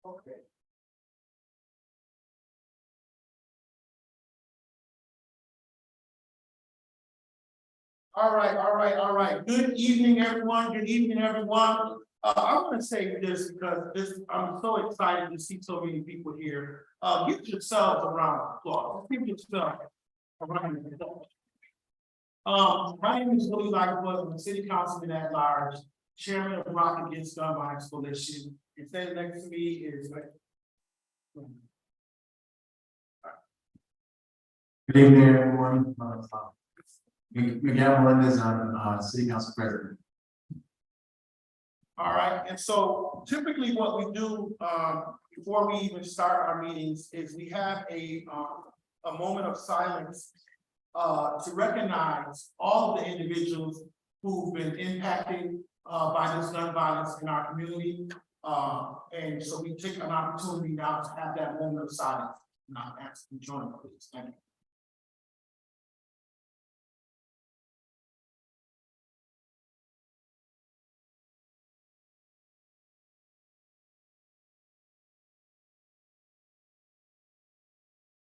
Okay. All right. Good evening, everyone. Good evening, everyone. I want to say this because I'm so excited to see so many people here. Give yourselves a round of applause. Give yourself a round of applause. My name is Willie Lightfoot. I'm the city councilman at large, chairman of Rock Against Gun Violence Coalition. And standing next to me is Good evening, everyone. Miguel Melendez, I'm City Council President. all right, and so typically what we do before we even start our meetings is we have a moment of silence to recognize all of the individuals who've been impacted by this gun violence in our community. And so we take an opportunity now to have that moment of silence. And I'll ask you to join us, please. Thank you.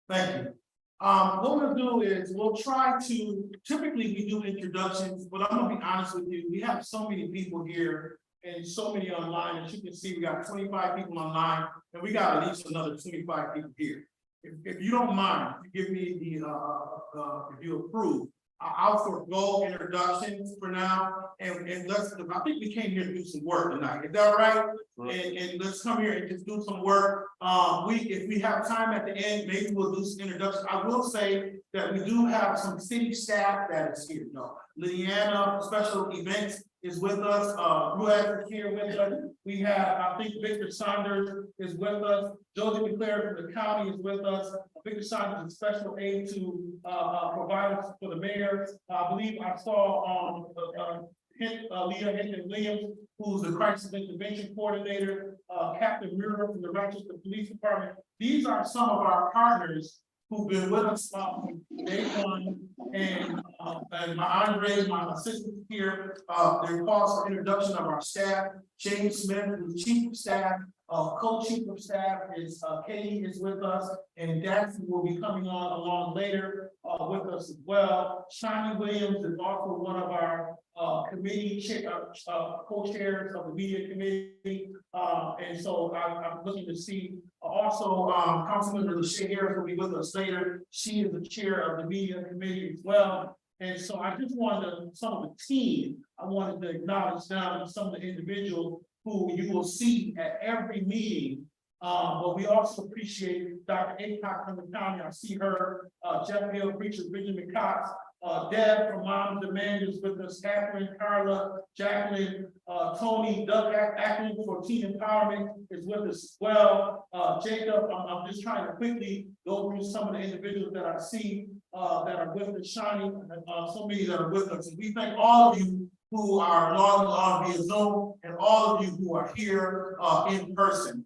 Thank you. What we'll do is we'll try to, typically we do introductions, but I'm gonna be honest with you, we have so many people here and so many online. As you can see, we got 25 people online and we got at least another 25 people here. If you don't mind, if you give me the, if you approve, I'll forego introductions for now, and let's, I think we came here to do some work tonight, is that right? And let's come here and just do some work. If we have time at the end, maybe we'll do some introductions. I will say that we do have some city staff that is here. Lydiana, special events is with us, Ruad is here with us. We have, I think Victor Saunders is with us. Josie McClare from the county is with us. Victor Saunders is special aid to provide for the mayor. I believe I saw Leah Hinton Williams, who's the crisis intervention coordinator, Captain Muir from the Rochester Police Department. These are some of our partners who've been with us from day one, and my Andre, my assistant here, there calls for introduction of our staff. James Smith, who's chief of staff, co-chief of staff is Katie is with us, and Daxton will be coming on along later with us as well. Shani Williams is also one of our committee co-chairs of the media committee, and so I'm looking to see also Councilmember LaShae Harris will be with us later. She is the chair of the media committee as well. And so I just wanted some of the team, I wanted to acknowledge now some of the individuals who you will see at every meeting. But we also appreciate Dr. Aycock from the county. I see her, Jeff Hill, preacher Benjamin Cox, Deb from Mom Demand is with us, Catherine, Carla, Jacqueline, Tony, Doug Acting for Teen Empowerment is with us as well. Jacob, I'm just trying to quickly go through some of the individuals that I see that are with us, Shani, so many that are with us. And we thank all of you who are logged on via Zoom and all of you who are here in person.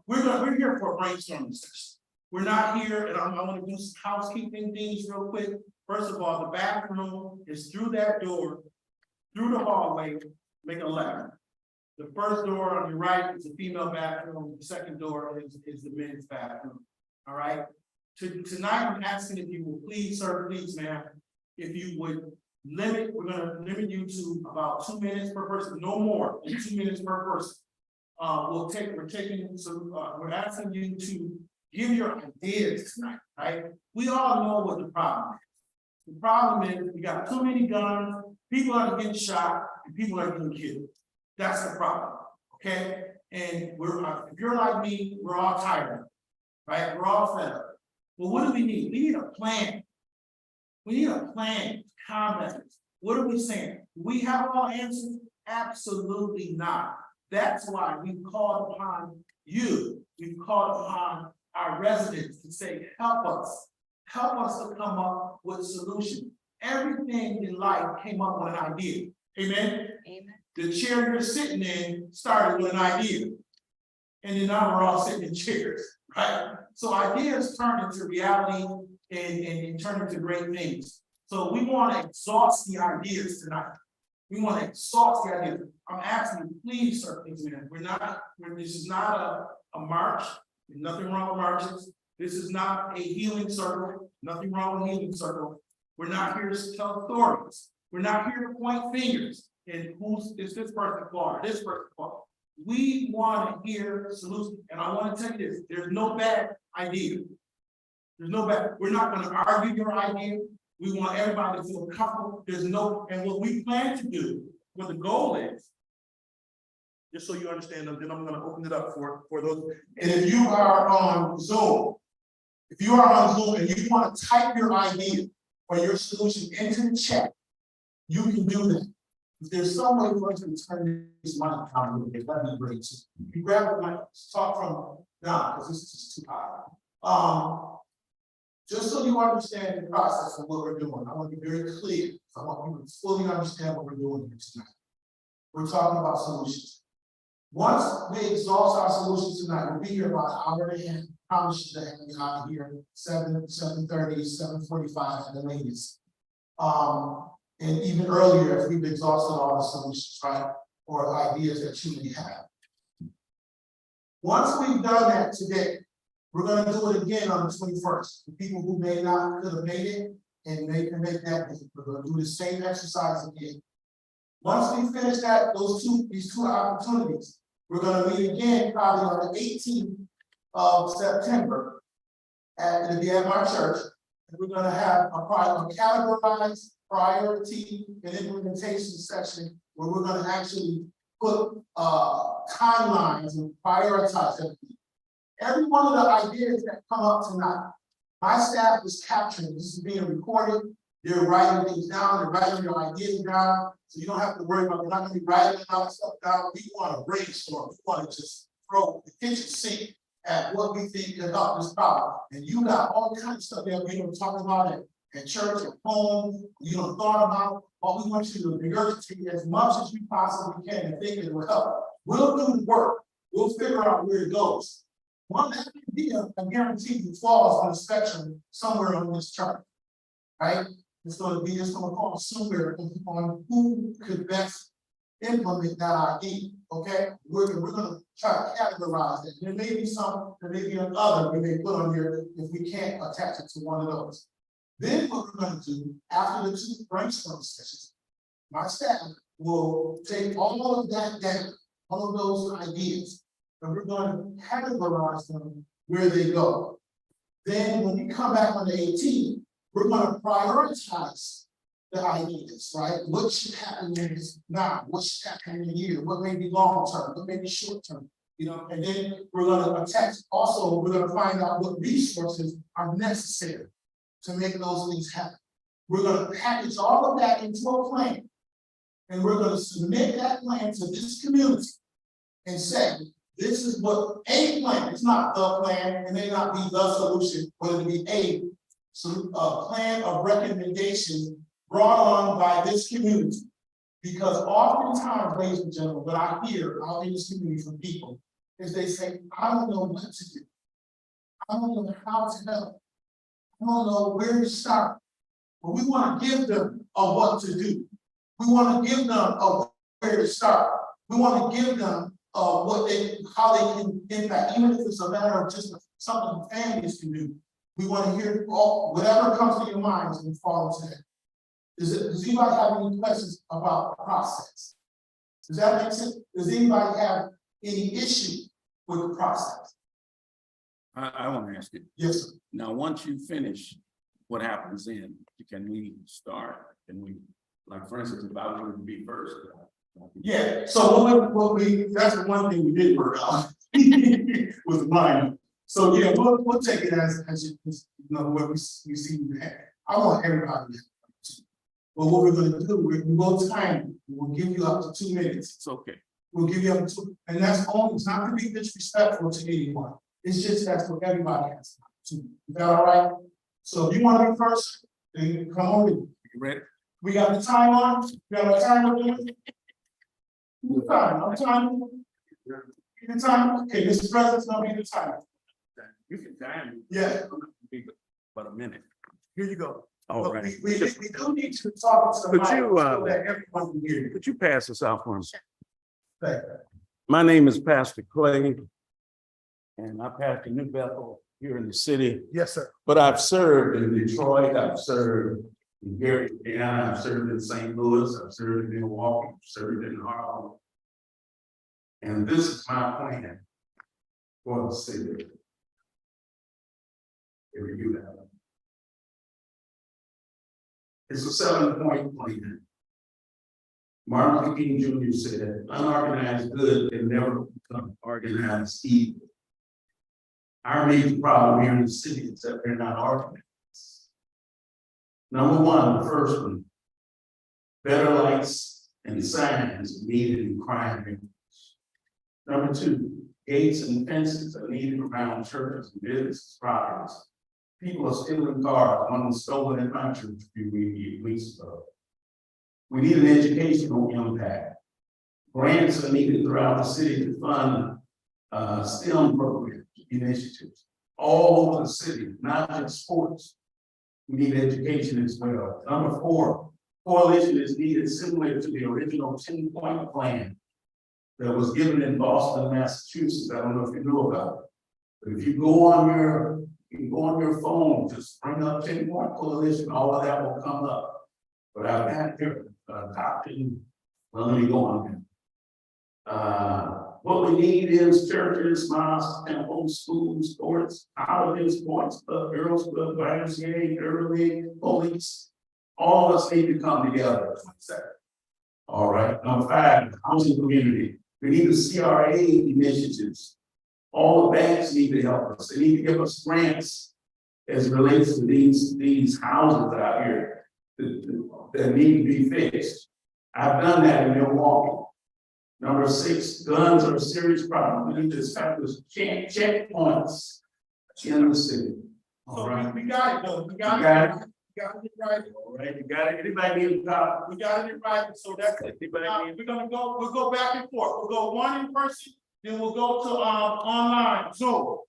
We're here for a brainstorming session. We're not here, and I want to do some housekeeping things real quick. First of all, the bathroom is through that door, through the hallway, make a left. The first door on your right is the female bathroom. The second door is the men's bathroom. All right. Tonight, I'm asking if you will please, sir, please, ma'am, if you would limit, we're going to limit you to about 2 minutes per person, no more than 2 minutes per person. We're asking you to give your ideas tonight, right? We all know what the problem is. The problem is we got too many guns, people are getting shot, and people are getting killed. That's the problem, okay? And if you're like me, we're all tired, right? We're all fed up. Well, what do we need? We need a plan. We need a plan to combat this. What are we saying? Do we have all answers? Absolutely not. That's why we've called upon you. We've called upon our residents to say, help us to come up with a solution. Everything in life came up with an idea. Amen? Amen. The chair you're sitting in started with an idea. And then now we're all sitting in chairs, right? So ideas turn into reality and turn into great things. So we want to exhaust the ideas tonight. We want to exhaust the ideas. I'm asking you, please, sir, please, man. This is not a march, there's nothing wrong with marches. This is not a healing circle, nothing wrong with healing circle. We're not here to tell stories. We're not here to point fingers and is this person fault, this person fault. We want to hear solutions, and I want to tell you this: there's no bad idea. There's no bad. We're not going to argue your idea. We want everybody to feel comfortable. There's no, and what we plan to do, what the goal is, just so you understand, then I'm going to open it up for those. And if you are on Zoom, and you want to type your idea or your solution into the chat, you can do that. If there's some way for us to turn this mic on, that'd be great. So you grab the mic, talk from now, because this is just too high. Just so you understand the process of what we're doing, I want to be very clear. I want you to fully understand what we're doing here tonight. We're talking about solutions. Once we exhaust our solutions tonight, we'll be here about an hour and a half. I promise you that we're out here 7:30, 7:45 at the latest. And even earlier if we've exhausted all the solutions, right? Or ideas that you may have. Once we've done that today, we're going to do it again on the 21st. The people who may not could have made it and they can make that, we're going to do the same exercise again. Once we finish that, these two opportunities, we're going to meet again probably on the 18th of September, and it'll be at my church. And we're going to have a categorized priority and implementation section where we're going to actually put timelines and prioritize everything. Every one of the ideas that come up tonight, my staff is capturing. This is being recorded. They're writing things down. They're writing your ideas down. So you don't have to worry about, we're not going to be writing all that stuff down. We want to brainstorm. We want to just throw the kitchen sink at what we think can help this problem. And you got all kinds of stuff that we don't talk about at church, at home, you don't thought about. All we want you to regurgitate as much as you possibly can and think it will help. We'll do the work. We'll figure out where it goes. One idea, I guarantee you, falls on the spectrum somewhere on this chart, right? It's going to fall somewhere on who could best implement that idea. Okay, we're going to try to categorize it. There may be some, there may be another we may put on here if we can't attach it to one of those. Then what we're going to do after the 2 brainstorm sessions, my staff will take all of that data, all of those ideas, and we're going to categorize them where they go. Then when we come back on the 18th, we're going to prioritize the ideas, right? What should happen now? What should happen in a year? What may be long term? What may be short term? You know, and then we're going to attach. Also, we're going to find out what resources are necessary to make those things happen. We're going to package all of that into a plan, and we're going to submit that plan to this community and say, this is what a plan. It's not the plan. It may not be the solution, but it'll be a plan of recommendation brought on by this community. Because oftentimes, ladies and gentlemen, what I hear out in this community from people is they say, I don't know what to do. I don't know how to help. I don't know where to start. But we want to give them a what to do. We want to give them a where to start. We want to give them how they can impact, even if it's a matter of just something families can do. We want to hear whatever comes to your minds and fall into that. Does anybody have any questions about the process? Does that make sense? Does anybody have any issue with the process? I want to ask you. Yes, sir. Now, once you finish, what happens then? Can we start? Can we, like, for instance, if I wanted to be first? Yeah. So that's the one thing we did work out with mine. So yeah, we'll take it as you know what we see you have. I want everybody to. But what we're going to do, we will time. We'll give you up to 2 minutes. It's okay. We'll give you up to 2, and that's only. It's not to be disrespectful to anyone. It's just that's what everybody has to. Is that all right? So if you want to be first, then come on in. You ready? We got the time on. We got our time on. The time. I'm timing. The time. Okay, Mr. President's gonna be the time. You can time me. Yeah. About a minute. Here you go. All But right. we do need to talk to somebody Could you, so that everyone can hear you. Could you pass this out for me? Thank you. My name is Pastor Clay. And I pastor New Bethel here in the city, Yes, sir. but I've served in Detroit, I've served in Gary, Indiana, I've served in St. Louis, I've served in Milwaukee, I've served in Harlem. And this is my plan for the city. If you do that. It's a 7-point plan. Martin Luther King Jr. said, unorganized good can never become organized evil. Our major problem here in the city is that they're not organized. Number one, the first one, better lights and signs are needed in crime areas. Number two, gates and fences are needed around churches and business properties. People are stealing cars. One was stolen in my church a few weeks ago. We need an educational impact. Grants are needed throughout the city to fund STEM programs, initiatives, all over the city, not just sports. We need education as well. Number four, coalition is needed similar to the original 10-point plan that was given in Boston, Massachusetts. I don't know if you know about it. But if you go on your phone, just bring up 10-point coalition, all of that will come up. But I've had here adopting, well, let me go on there. What we need is churches, mosques, temples, schools, sports, colleges, sports club, girls club, YMCA, early police. All of us need to come together. All right. Number five, housing community. We need the CRA initiatives. All the banks need to help us. They need to give us grants as it relates to these houses out here that need to be fixed. I've done that in Milwaukee. Number six, guns are a serious problem. We need to establish checkpoints in the city. All right. We got it though. We got it. We got it right. All right, you got it. Anybody need a copy? We got it right. So that's it. Now, we'll go back and forth. We'll go one in person, then we'll go to online. So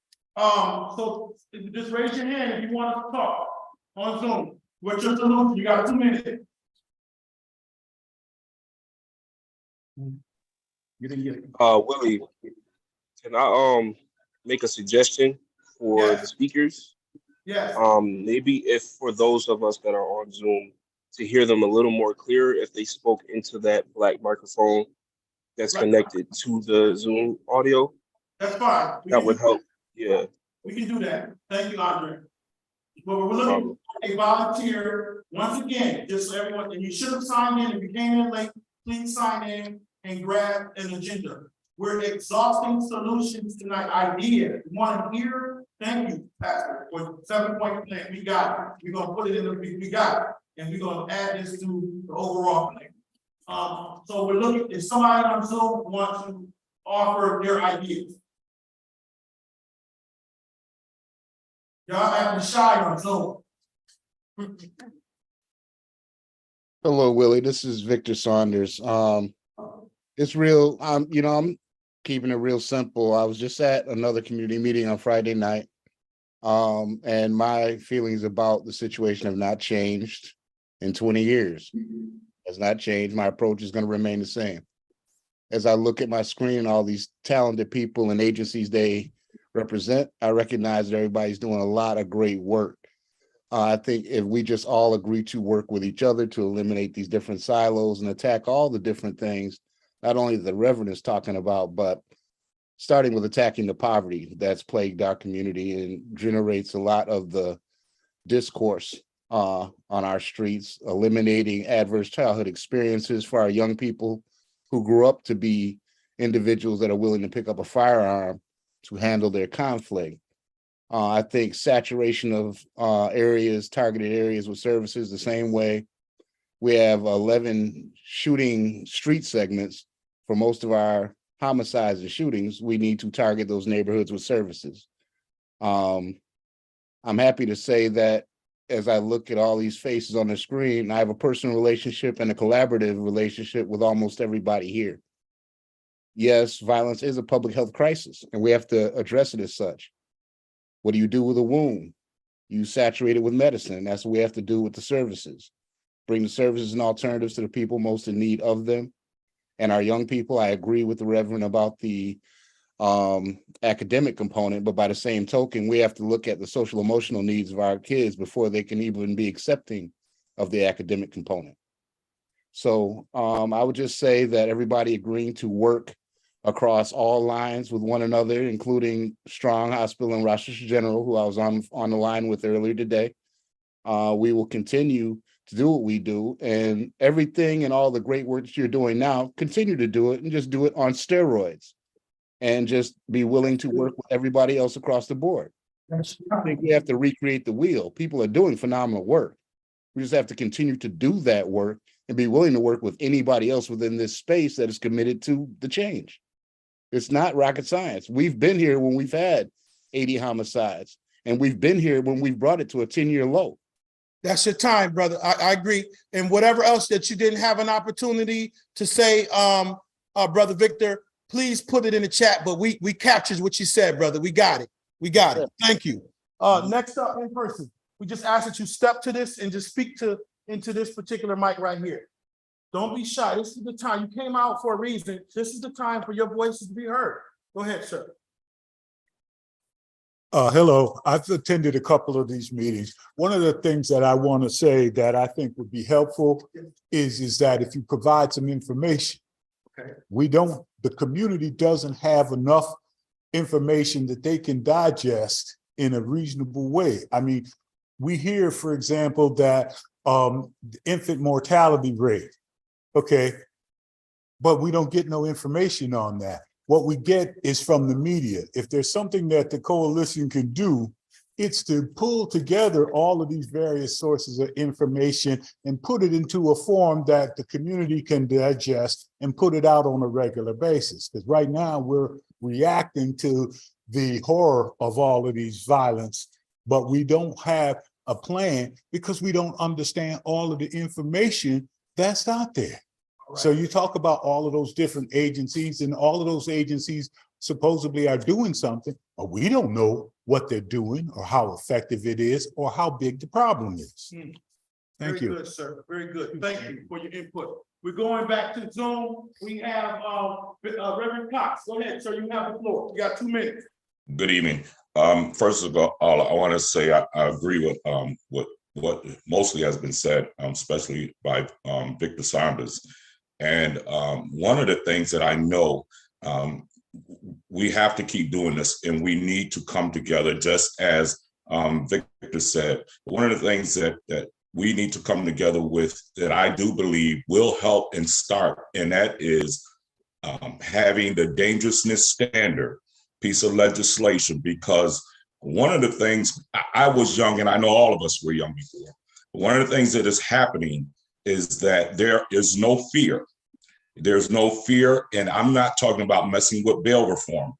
just raise your hand if you want to talk on Zoom. What's your solution? You got 2 minutes. You didn't get it. Willie, can I make a suggestion for Yes. the speakers? Yes. Maybe if for those of us that are on Zoom to hear them a little more clear, if they spoke into that black microphone that's Right. connected to the Zoom audio, That's fine. that would help. Yeah. We can do that. Thank you, Andre. But we're looking for a volunteer, once again, just so everyone, and you should have signed in. If you came in late, please sign in and grab an agenda. We're exhausting solutions tonight, ideas. You want to hear? Thank you, Pastor, for 7-point plan. We got it. We're gonna put it in the, we got it. And we're gonna add this to the overall plan. So we're looking, if somebody on Zoom wants to offer their ideas. Y'all acting shy on Zoom. Hello, Willie. This is Victor Saunders. It's real. I'm keeping it real simple. I was just at another community meeting on Friday night. And my feelings about the situation have not changed in 20 years. Has not changed. My approach is going to remain the same. As I look at my screen, all these talented people and agencies they represent, I recognize that everybody's doing a lot of great work. I think if we just all agree to work with each other to eliminate these different silos and attack all the different things, not only the Reverend is talking about, but starting with attacking the poverty that's plagued our community and generates a lot of the discourse on our streets, eliminating adverse childhood experiences for our young people who grew up to be individuals that are willing to pick up a firearm to handle their conflict. I think saturation of areas, targeted areas with services the same way. We have 11 shooting street segments for most of our homicides and shootings. We need to target those neighborhoods with services. I'm happy to say that as I look at all these faces on the screen, I have a personal relationship and a collaborative relationship with almost everybody here. Yes, violence is a public health crisis, and we have to address it as such. What do you do with a wound? You saturate it with medicine. That's what we have to do with the services. Bring the services and alternatives to the people most in need of them. And our young people, I agree with the Reverend about the academic component, but by the same token, we have to look at the social emotional needs of our kids before they can even be accepting of the academic component. So I would just say that everybody agreeing to work across all lines with one another, including Strong Hospital and Rochester General, who I was on the line with earlier today. We will continue to do what we do, and everything and all the great work that you're doing now, continue to do it and just do it on steroids and just be willing to work with everybody else across the board. I think we have to recreate the wheel. People are doing phenomenal work. We just have to continue to do that work and be willing to work with anybody else within this space that is committed to the change. It's not rocket science. We've been here when we've had 80 homicides, and we've been here when we've brought it to a 10-year low. That's your time, brother. I agree. And whatever else that you didn't have an opportunity to say, Brother Victor, please put it in the chat, but we captured what you said, brother. We got it. We got it. Thank you. Next up in person, we just ask that you step to this and just speak into this particular mic right here. Don't be shy. This is the time. You came out for a reason. This is the time for your voices to be heard. Go ahead, sir. Hello, I've attended a couple of these meetings. One of the things that I want to say that I think would be helpful is that if you provide some information, okay, the community doesn't have enough information that they can digest in a reasonable way. I mean, we hear, for example, that the infant mortality rate, okay, but we don't get no information on that. What we get is from the media. If there's something that the coalition can do, it's to pull together all of these various sources of information and put it into a form that the community can digest and put it out on a regular basis. Because right now we're reacting to the horror of all of these violence, but we don't have a plan because we don't understand all of the information that's out there. Right. So you talk about all of those different agencies, and all of those agencies supposedly are doing something, but we don't know what they're doing or how effective it is or how big the problem is. Thank you. Very good, sir. Very good. Thank you for your input. We're going back to Zoom. We have Reverend Cox. Go ahead, sir. You have the floor. You got 2 minutes. Good evening. First of all, I want to say I agree with what mostly has been said, especially by Victor Saunders. And one of the things that I know, we have to keep doing this, and we need to come together, just as Victor said. One of the things that we need to come together with, that I do believe will help and start, and that is having the dangerousness standard piece of legislation. Because one of the things, I was young, and I know all of us were young before, but one of the things that is happening is that there is no fear. There's no fear, and I'm not talking about messing with bail reform.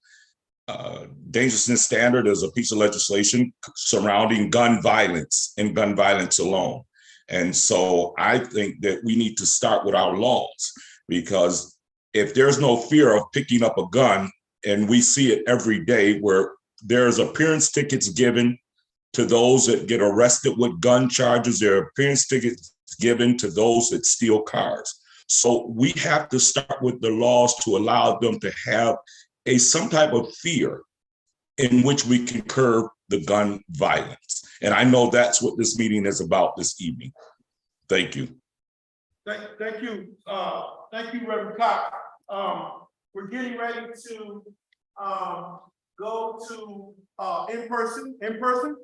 Dangerousness standard is a piece of legislation surrounding gun violence and gun violence alone. And so I think that we need to start with our laws, because if there's no fear of picking up a gun, and we see it every day where there's appearance tickets given to those that get arrested with gun charges, there are appearance tickets given to those that steal cars. So we have to start with the laws to allow them to have some type of fear in which we can curb the gun violence. And I know that's what this meeting is about this evening. Thank you. Thank you. Thank you, Reverend Cox. We're getting ready to go to in person.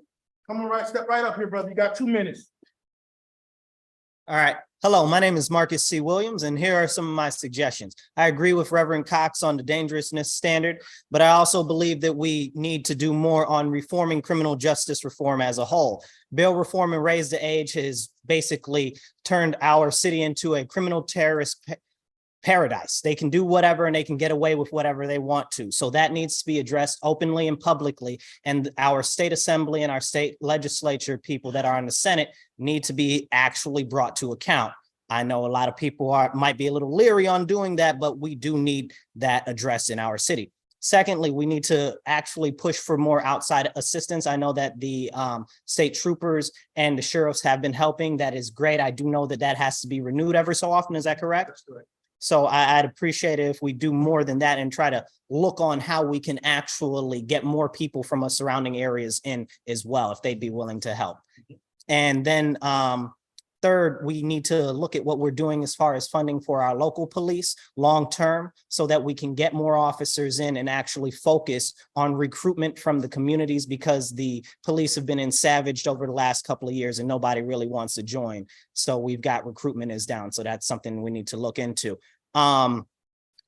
Come on, step right up here, brother. You got 2 minutes. All right. Hello, my name is Marcus C. Williams, and here are some of my suggestions. I agree with Reverend Cox on the dangerousness standard, but I also believe that we need to do more on reforming criminal justice reform as a whole. Bail reform and raise the age has basically turned our city into a criminal terrorist paradise. They can do whatever and they can get away with whatever they want to. So that needs to be addressed openly and publicly. And our state assembly and our state legislature people that are in the Senate need to be actually brought to account. I know a lot of people might be a little leery on doing that, but we do need that addressed in our city. Secondly, we need to actually push for more outside assistance. I know that the state troopers and the sheriffs have been helping. That is great. I do know that that has to be renewed every so often. Is that correct? That's correct. So I'd appreciate it if we do more than that and try to look on how we can actually get more people from us surrounding areas in as well, if they'd be willing to help. And then third, we need to look at what we're doing as far as funding for our local police long-term so that we can get more officers in and actually focus on recruitment from the communities, because the police have been savaged over the last couple of years and nobody really wants to join. So we've got recruitment is down. So that's something we need to look into. And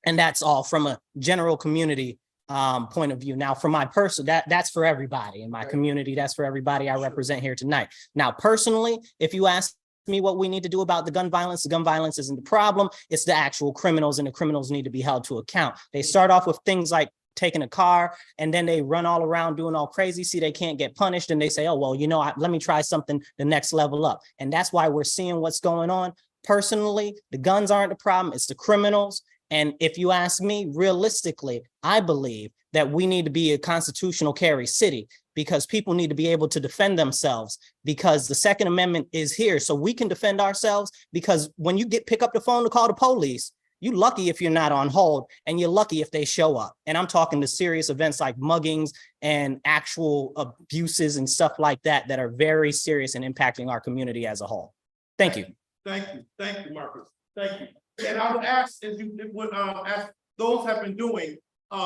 that's all from a general community point of view. Now, for my person, that's for everybody in my community. That's for everybody I represent here tonight. Now, personally, if you ask me what we need to do about the gun violence isn't the problem. It's the actual criminals, and the criminals need to be held to account. They start off with things like taking a car, and then they run all around doing all crazy. See, they can't get punished, and they say, oh, well, you know, let me try something the next level up. And that's why we're seeing what's going on. Personally, the guns aren't the problem. It's the criminals. And if you ask me, realistically, I believe that we need to be a constitutional carry city, because people need to be able to defend themselves, because the Second Amendment is here so we can defend ourselves. Because when you pick up the phone to call the police, you're lucky if you're not on hold, and you're lucky if they show up. And I'm talking to serious events like muggings and actual abuses and stuff like that that are very serious and impacting our community as a whole. Thank you. Thank you, Marcus. Thank you. And I would ask, as you would as those have been doing,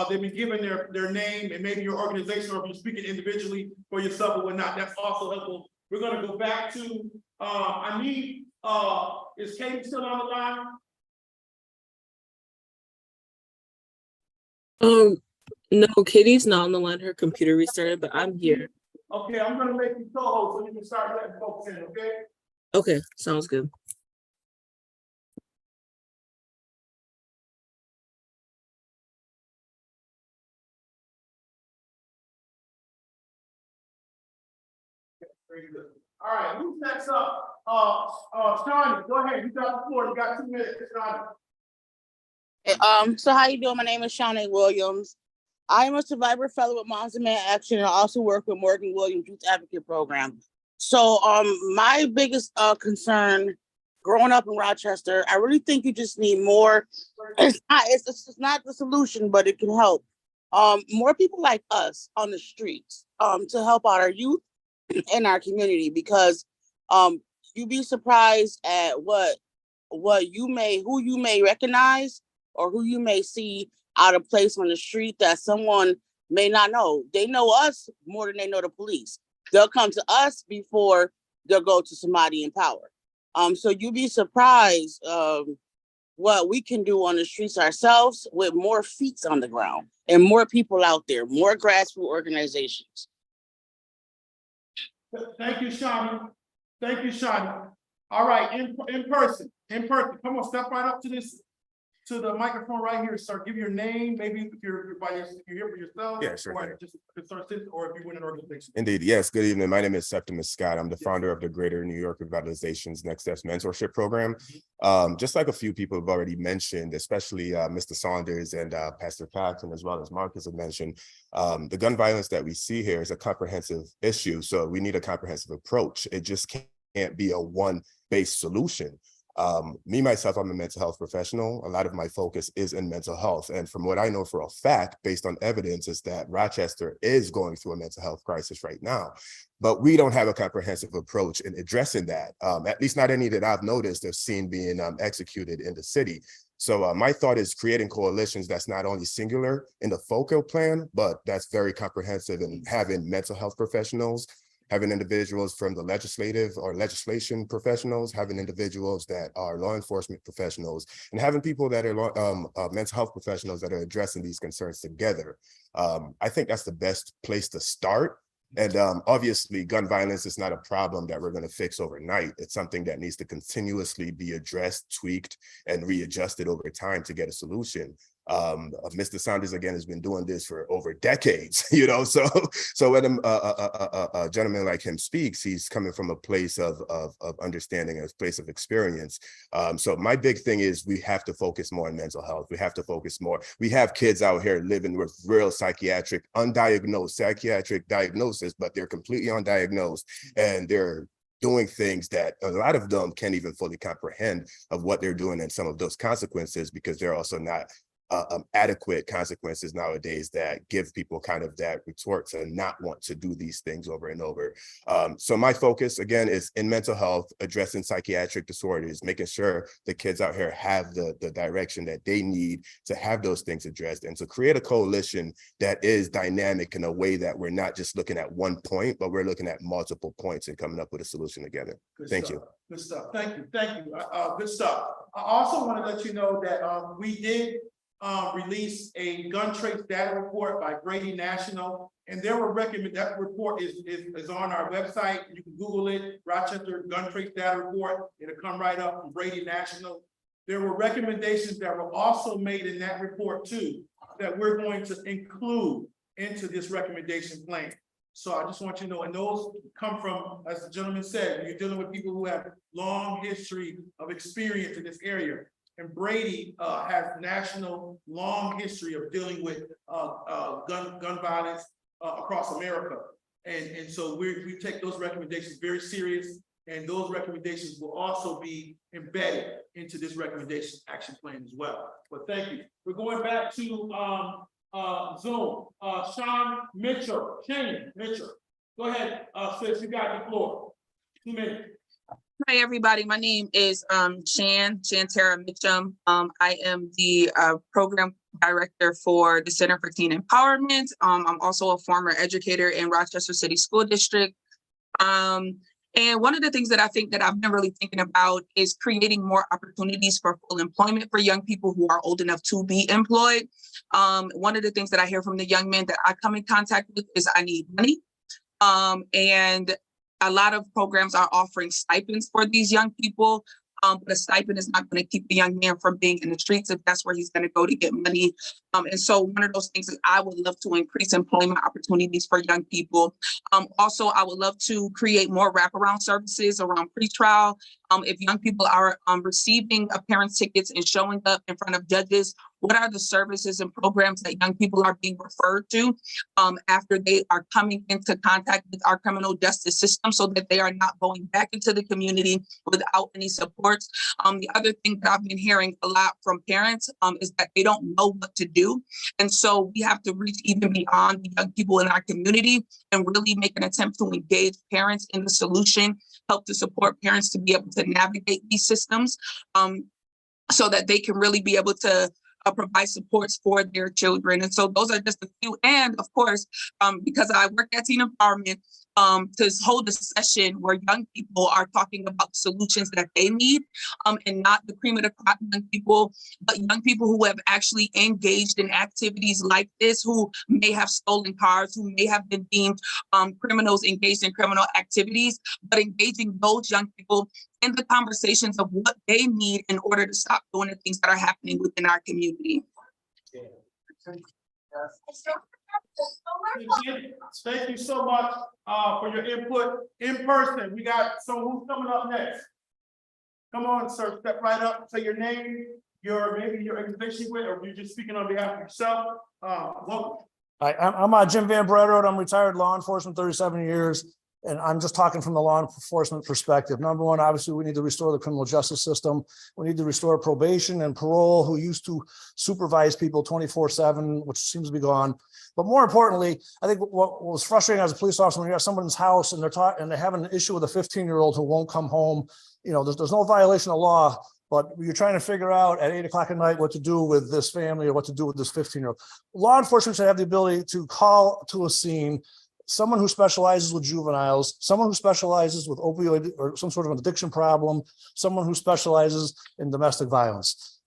they've been giving their name and maybe your organization, or if you're speaking individually for yourself or whatnot, that's also helpful. We're gonna go back to I need is Katie still on the line? No, Katie's not on the line. Her computer restarted, but I'm here. Okay, I'm gonna make you co-host so you can start letting folks in, okay? Okay, sounds good. Very good. All right, who's next up? Shawnee, go ahead. You got the floor. You got 2 minutes, Shawnee. So how you doing? My name is Shawnee Williams. I am a survivor fellow with Moms in Action, and I also work with Morgan Williams Youth Advocate Program. So my biggest concern growing up in Rochester, I really think you just need more. It's not the solution, but it can help. More people like us on the streets to help out our youth in our community, because you'd be surprised at who you may recognize or who you may see out of place on the street that someone may not know. They know us more than they know the police. They'll come to us before they'll go to somebody in power. So you'd be surprised what we can do on the streets ourselves with more feet on the ground and more people out there, more grassroots organizations. Thank you, Shawnee. Thank you, Shawnee. All right, in person. Come on, step right up to the microphone right here, sir. Give your name, maybe if you're here for yourself. Yeah, sure. Or just a concerned citizen, or if you win an organization. Indeed. Yes. Good evening. My name is Septimus Scott. I'm the founder of the Greater New York Revitalization's Next Steps Mentorship Program. Just like a few people have already mentioned, especially Mr. Saunders and Pastor Paxton, as well as Marcus have mentioned, the gun violence that we see here is a comprehensive issue. So we need a comprehensive approach. It just can't be a one-based solution. Me, myself, I'm a mental health professional. A lot of my focus is in mental health. And from what I know for a fact, based on evidence, is that Rochester is going through a mental health crisis right now. But we don't have a comprehensive approach in addressing that, at least not any that I've noticed or seen being executed in the city. So my thought is creating coalitions that's not only singular in the focal plan, but that's very comprehensive, and having mental health professionals, having individuals from the legislative or legislation professionals, having individuals that are law enforcement professionals, and having people that are mental health professionals that are addressing these concerns together. I think that's the best place to start. And obviously, gun violence is not a problem that we're going to fix overnight. It's something that needs to continuously be addressed, tweaked, and readjusted over time to get a solution. Mr. Saunders, again, has been doing this for over decades, you know, so when a gentleman like him speaks, he's coming from a place of understanding, a place of experience. So my big thing is we have to focus more on mental health. We have to focus more. We have kids out here living with real undiagnosed psychiatric diagnosis, but they're completely undiagnosed, and they're doing things that a lot of them can't even fully comprehend of what they're doing and some of those consequences, because they're also not adequate consequences nowadays that give people kind of that retort to not want to do these things over and over. So my focus, again, is in mental health, addressing psychiatric disorders, making sure the kids out here have the direction that they need to have those things addressed, and to create a coalition that is dynamic in a way that we're not just looking at one point, but we're looking at multiple points and coming up with a solution together. Thank you. Good stuff. Thank you. Good stuff. I also want to let you know that we did release a gun trace data report by Brady National, and that report is on our website. You can Google it, Rochester Gun Trace Data Report. It'll come right up from Brady National. There were recommendations that were also made in that report too, that we're going to include into this recommendation plan. So I just want you to know, and those come from, as the gentleman said, you're dealing with people who have long history of experience in this area. And Brady has national long history of dealing with gun violence across America. And so we take those recommendations very serious, and those recommendations will also be embedded into this recommendation action plan as well. But thank you. We're going back to Zoom. Shane Mitchell. Go ahead, sis, you got the floor. 2 minutes. Hi, everybody. My name is Shantara Mitchum. I am the program director for the Center for Teen Empowerment. I'm also a former educator in Rochester City School District. And one of the things that I think that I've been really thinking about is creating more opportunities for full employment for young people who are old enough to be employed. One of the things that I hear from the young men that I come in contact with is I need money. And a lot of programs are offering stipends for these young people, but a stipend is not going to keep the young man from being in the streets if that's where he's going to go to get money. And so one of those things is I would love to increase employment opportunities for young people. Also, I would love to create more wraparound services around pretrial. If young people are receiving parents' tickets and showing up in front of judges, what are the services and programs that young people are being referred to after they are coming into contact with our criminal justice system, so that they are not going back into the community without any supports? The other thing that I've been hearing a lot from parents is that they don't know what to do. And so we have to reach even beyond the young people in our community and really make an attempt to engage parents in the solution, help to support parents to be able to navigate these systems so that they can really be able to provide supports for their children. And so those are just a few. And of course, because I work at Teen Empowerment, to hold a session where young people are talking about solutions that they need, and not the cream of the crop young people, but young people who have actually engaged in activities like this, who may have stolen cars, who may have been deemed criminals engaged in criminal activities, but engaging those young people in the conversations of what they need in order to stop doing the things that are happening within our community. Thank you so much for your input in person. We got who's coming up next? Come on, sir, step right up, say your name, maybe your organization with, or you're just speaking on behalf of yourself. Welcome. Hi, I'm Jim Van Bredrood. I'm retired law enforcement, 37 years. And I'm just talking from the law enforcement perspective. Number one, obviously, we need to restore the criminal justice system. We need to restore probation and parole, who used to supervise people 24/7, which seems to be gone. But more importantly, I think what was frustrating as a police officer, when you're at someone's house and they're having an issue with a 15-year-old who won't come home, you know, there's no violation of law, but you're trying to figure out at 8 o'clock at night what to do with this family or what to do with this 15-year-old. Law enforcement should have the ability to call to a scene someone who specializes with juveniles, someone who specializes with opioid or some sort of an addiction problem, someone who specializes in domestic violence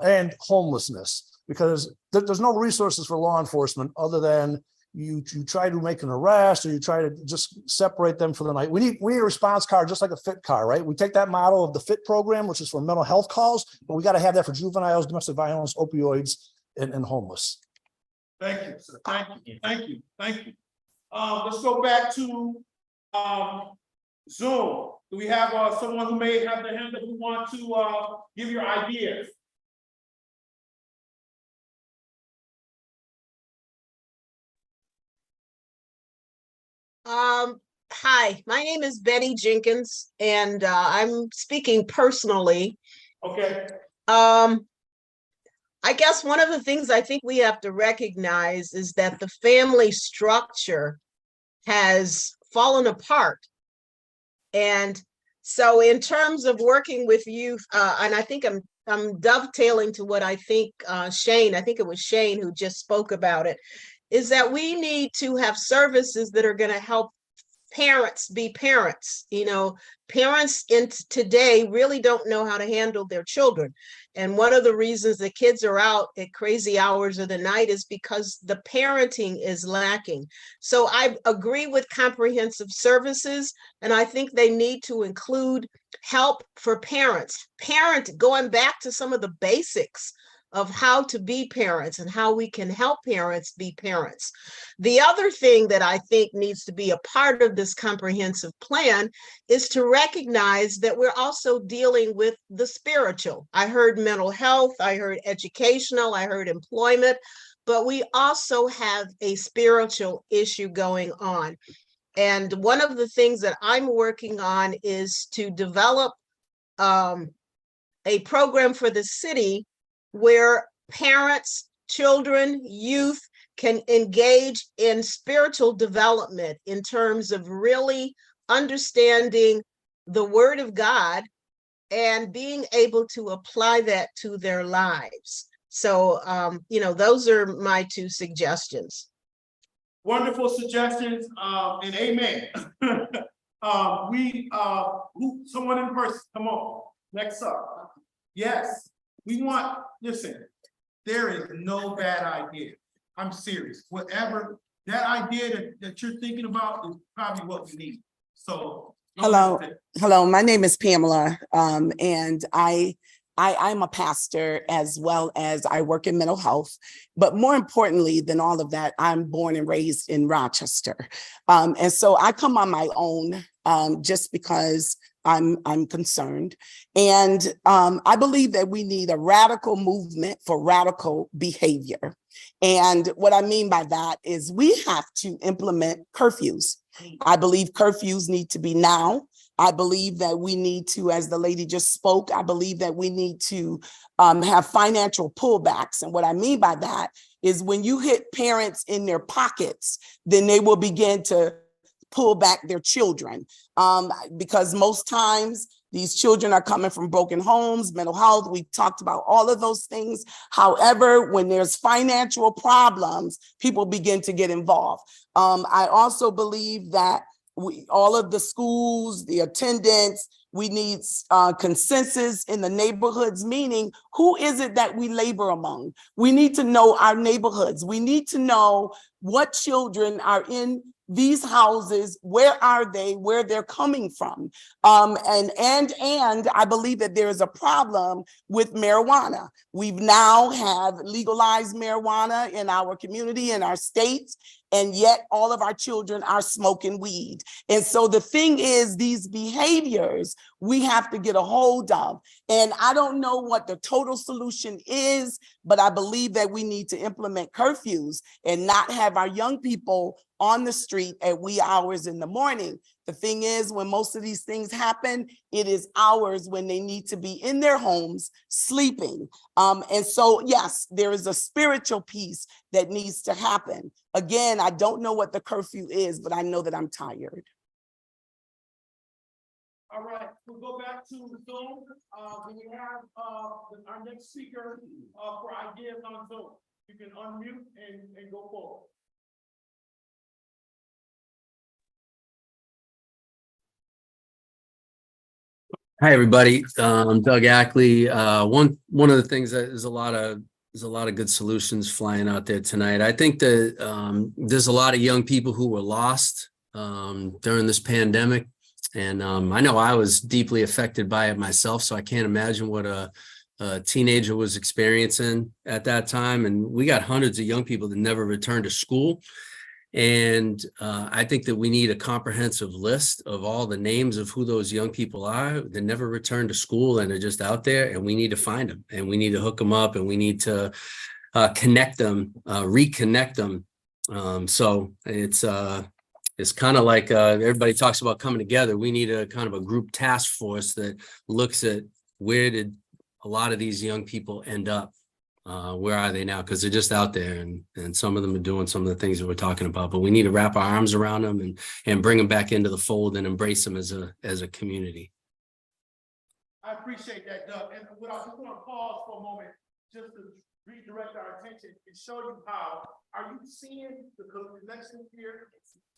and homelessness, because there's no resources for law enforcement other than you try to make an arrest or you try to just separate them for the night. We need a response car, just like a FIT car, right? We take that model of the FIT program, which is for mental health calls, but we got to have that for juveniles, domestic violence, opioids, and homeless. Thank you, sir. Thank you. Let's go back to Zoom. Do we have someone who may have their hand up who want to give your ideas? Hi, my name is Betty Jenkins, and I'm speaking personally. Okay, I guess one of the things I think we have to recognize is that the family structure has fallen apart. And so in terms of working with youth, and I think I'm dovetailing to what I think Shane, I think it was Shane who just spoke about it, is that we need to have services that are going to help parents be parents. You know, parents in today really don't know how to handle their children. And one of the reasons the kids are out at crazy hours of the night is because the parenting is lacking. So I agree with comprehensive services, and I think they need to include help for parents. Going back to some of the basics of how to be parents and how we can help parents be parents. The other thing that I think needs to be a part of this comprehensive plan is to recognize that we're also dealing with the spiritual. I heard mental health, I heard educational, I heard employment, but we also have a spiritual issue going on. And one of the things that I'm working on is to develop a program for the city where parents, children, youth can engage in spiritual development in terms of really understanding the Word of God and being able to apply that to their lives. So, those are my two suggestions. wonderful suggestions, and amen. Someone in person, come on, next up. Yes, listen, there is no bad idea. I'm serious. Whatever that idea that you're thinking about is probably what we need. So. Hello, my name is Pamela, and I'm a pastor as well as I work in mental health. But more importantly than all of that, I'm born and raised in Rochester. And so I come on my own just because I'm concerned. And I believe that we need a radical movement for radical behavior. And what I mean by that is we have to implement curfews. I believe curfews need to be now. I believe that we need to, as the lady just spoke, I believe that we need to have financial pullbacks. And what I mean by that is when you hit parents in their pockets, then they will begin to pull back their children. Because most times these children are coming from broken homes, mental health. We've talked about all of those things. However, when there's financial problems, people begin to get involved. I also believe that all of the schools, the attendance, we need consensus in the neighborhoods, meaning who is it that we labor among? We need to know our neighborhoods. We need to know what children are in these houses, where are they, where they're coming from. And I believe that there is a problem with marijuana. We've now have legalized marijuana in our community, in our states, and yet all of our children are smoking weed. And so the thing is, these behaviors we have to get a hold of. And I don't know what the total solution is, but I believe that we need to implement curfews and not have our young people on the street at wee hours in the morning. The thing is, when most of these things happen, it is hours when they need to be in their homes sleeping. And so, yes, there is a spiritual piece that needs to happen. Again, I don't know what the curfew is, but I know that I'm tired. All right, we'll go back to Zoom. We have our next speaker for ideas on Zoom. You can unmute and go forward. Hi, everybody. Doug Ackley. One of the things that is a lot of good solutions flying out there tonight. I think that there's a lot of young people who were lost during this pandemic. And I know I was deeply affected by it myself, so I can't imagine what a teenager was experiencing at that time. And we got hundreds of young people that never returned to school. And I think that we need a comprehensive list of all the names of who those young people are that never returned to school and are just out there, and we need to find them, and we need to hook them up, and we need to connect them, reconnect them. So it's it's kind of like everybody talks about coming together. We need a kind of a group task force that looks at where did a lot of these young people end up? Where are they now? Because they're just out there, and some of them are doing some of the things that we're talking about. But we need to wrap our arms around them and bring them back into the fold and embrace them as a community. I appreciate that, Doug. And what I just want to pause for a moment, just to redirect our attention and show you how. Are you seeing the connection here?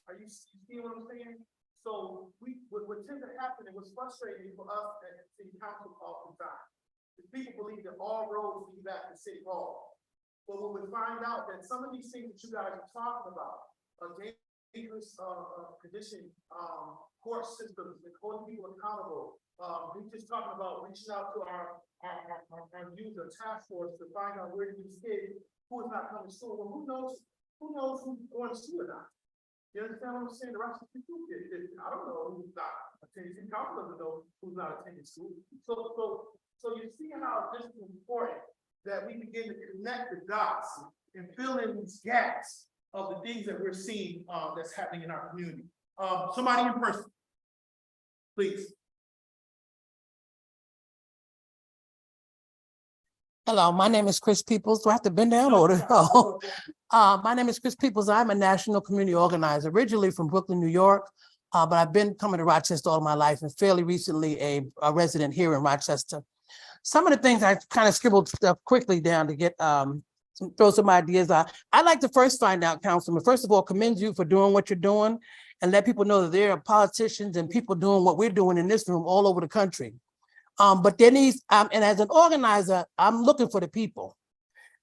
Are you seeing what I'm saying? So what tends to happen, and what's frustrating for us at the city council all the time, is people believe that all roads lead back to City Hall. But when we find out that some of these things that you guys are talking about, dangerous condition, court systems, and holding people accountable. We're just talking about reaching out to our youth or task force to find out where these kids who is not coming to school. Well, who knows who's going to school or not? You understand what I'm saying? The rest of the people, I don't know who's not attending. The council doesn't know who's not attending school. So you see how this is important, that we begin to connect the dots and fill in these gaps of the things that we're seeing that's happening in our community. Somebody in person, please. Hello, my name is Chris Peoples. Do I have to bend down or? Oh. My name is Chris Peoples. I'm a national community organizer, originally from Brooklyn, New York, but I've been coming to Rochester all my life and fairly recently a resident here in Rochester. Some of the things I kind of scribbled stuff quickly down to get throw some ideas out. I'd like to first find out, Councilman, first of all, commend you for doing what you're doing and let people know that there are politicians and people doing what we're doing in this room all over the country. But there needs, and as an organizer, I'm looking for the people.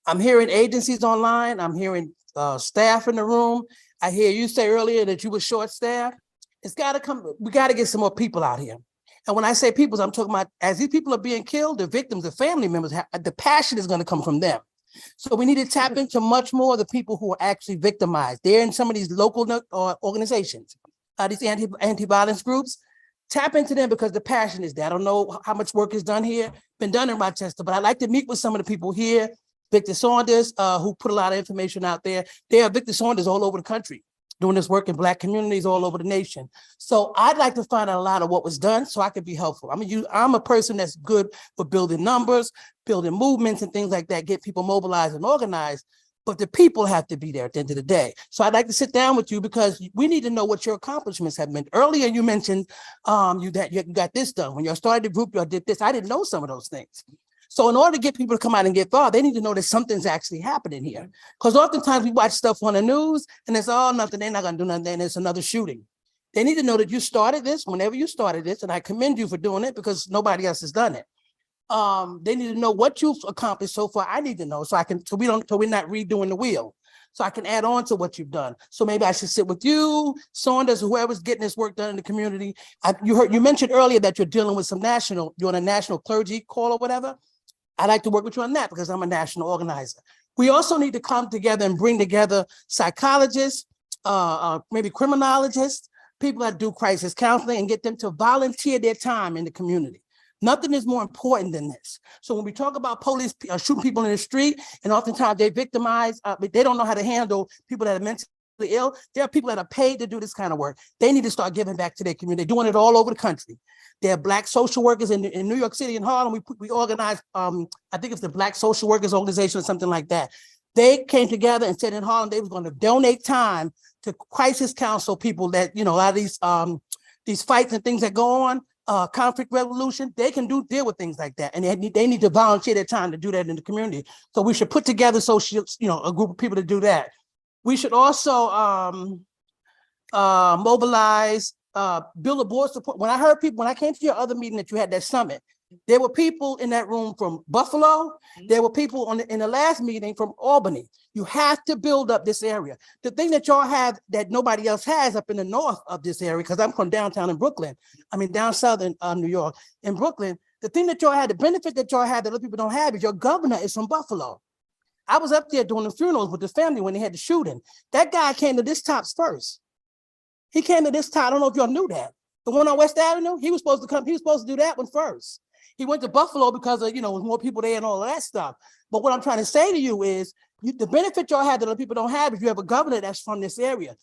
I'm hearing agencies online. I'm hearing staff in the room. I hear you say earlier that you were short staffed. It's got to come. We got to get some more people out here. And when I say people, I'm talking about as these people are being killed, the victims, the family members, the passion is going to come from them. So we need to tap into much more of the people who are actually victimized. They're in some of these local organizations, these anti-violence groups. Tap into them because the passion is there. I don't know how much work is done here, been done in Rochester, but I'd like to meet with some of the people here. Victor Saunders, who put a lot of information out there. There are Victor Saunders all over the country doing this work in Black communities all over the nation. So I'd like to find out a lot of what was done so I could be helpful. I'm a person that's good for building numbers, building movements and things like that, get people mobilized and organized, but the people have to be there at the end of the day. So I'd like to sit down with you because we need to know what your accomplishments have been. Earlier, you mentioned you got this done. When you started the group, you did this. I didn't know some of those things. So in order to get people to come out and get involved, they need to know that something's actually happening here. Because oftentimes we watch stuff on the news and it's all nothing, they're not gonna do nothing, and it's another shooting. They need to know that you started this whenever you started this, and I commend you for doing it because nobody else has done it. They need to know what you've accomplished so far. I need to know so we're not redoing the wheel. So I can add on to what you've done. So maybe I should sit with you, Saunders, whoever's getting this work done in the community. You mentioned earlier that you're dealing with you're on a national clergy call or whatever. I'd like to work with you on that because I'm a national organizer. We also need to come together and bring together psychologists, maybe criminologists, people that do crisis counseling and get them to volunteer their time in the community. Nothing is more important than this. So when we talk about police shooting people in the street, and oftentimes they victimize, they don't know how to handle people that are mentally ill. There are people that are paid to do this kind of work. They need to start giving back to their community. They're doing it all over the country. There are Black social workers in New York City and Harlem. We organized, I think it's the Black Social Workers Organization or something like that. They came together and said in Harlem they were going to donate time to crisis counsel people that, a lot of these fights and things that go on, conflict resolution, they can deal with things like that. And they need to volunteer their time to do that in the community. So we should put together a group of people to do that. We should also mobilize, build a board support. When I came to your other meeting that you had that summit, there were people in that room from Buffalo. There were people in the last meeting from Albany. You have to build up this area. The thing that y'all have that nobody else has up in the north of this area, because I'm from downtown in Brooklyn, down southern New York, in Brooklyn, the thing that y'all had, the benefit that y'all had that other people don't have is your governor is from Buffalo. I was up there doing the funerals with the family when they had the shooting. That guy came to this tops first. He came to this top. I don't know if y'all knew that. The one on West Avenue, he was supposed to do that one first. He went to Buffalo because of, with more people there and all of that stuff. But what I'm trying to say to you is the benefit y'all have that other people don't have is you have a governor that's from this area.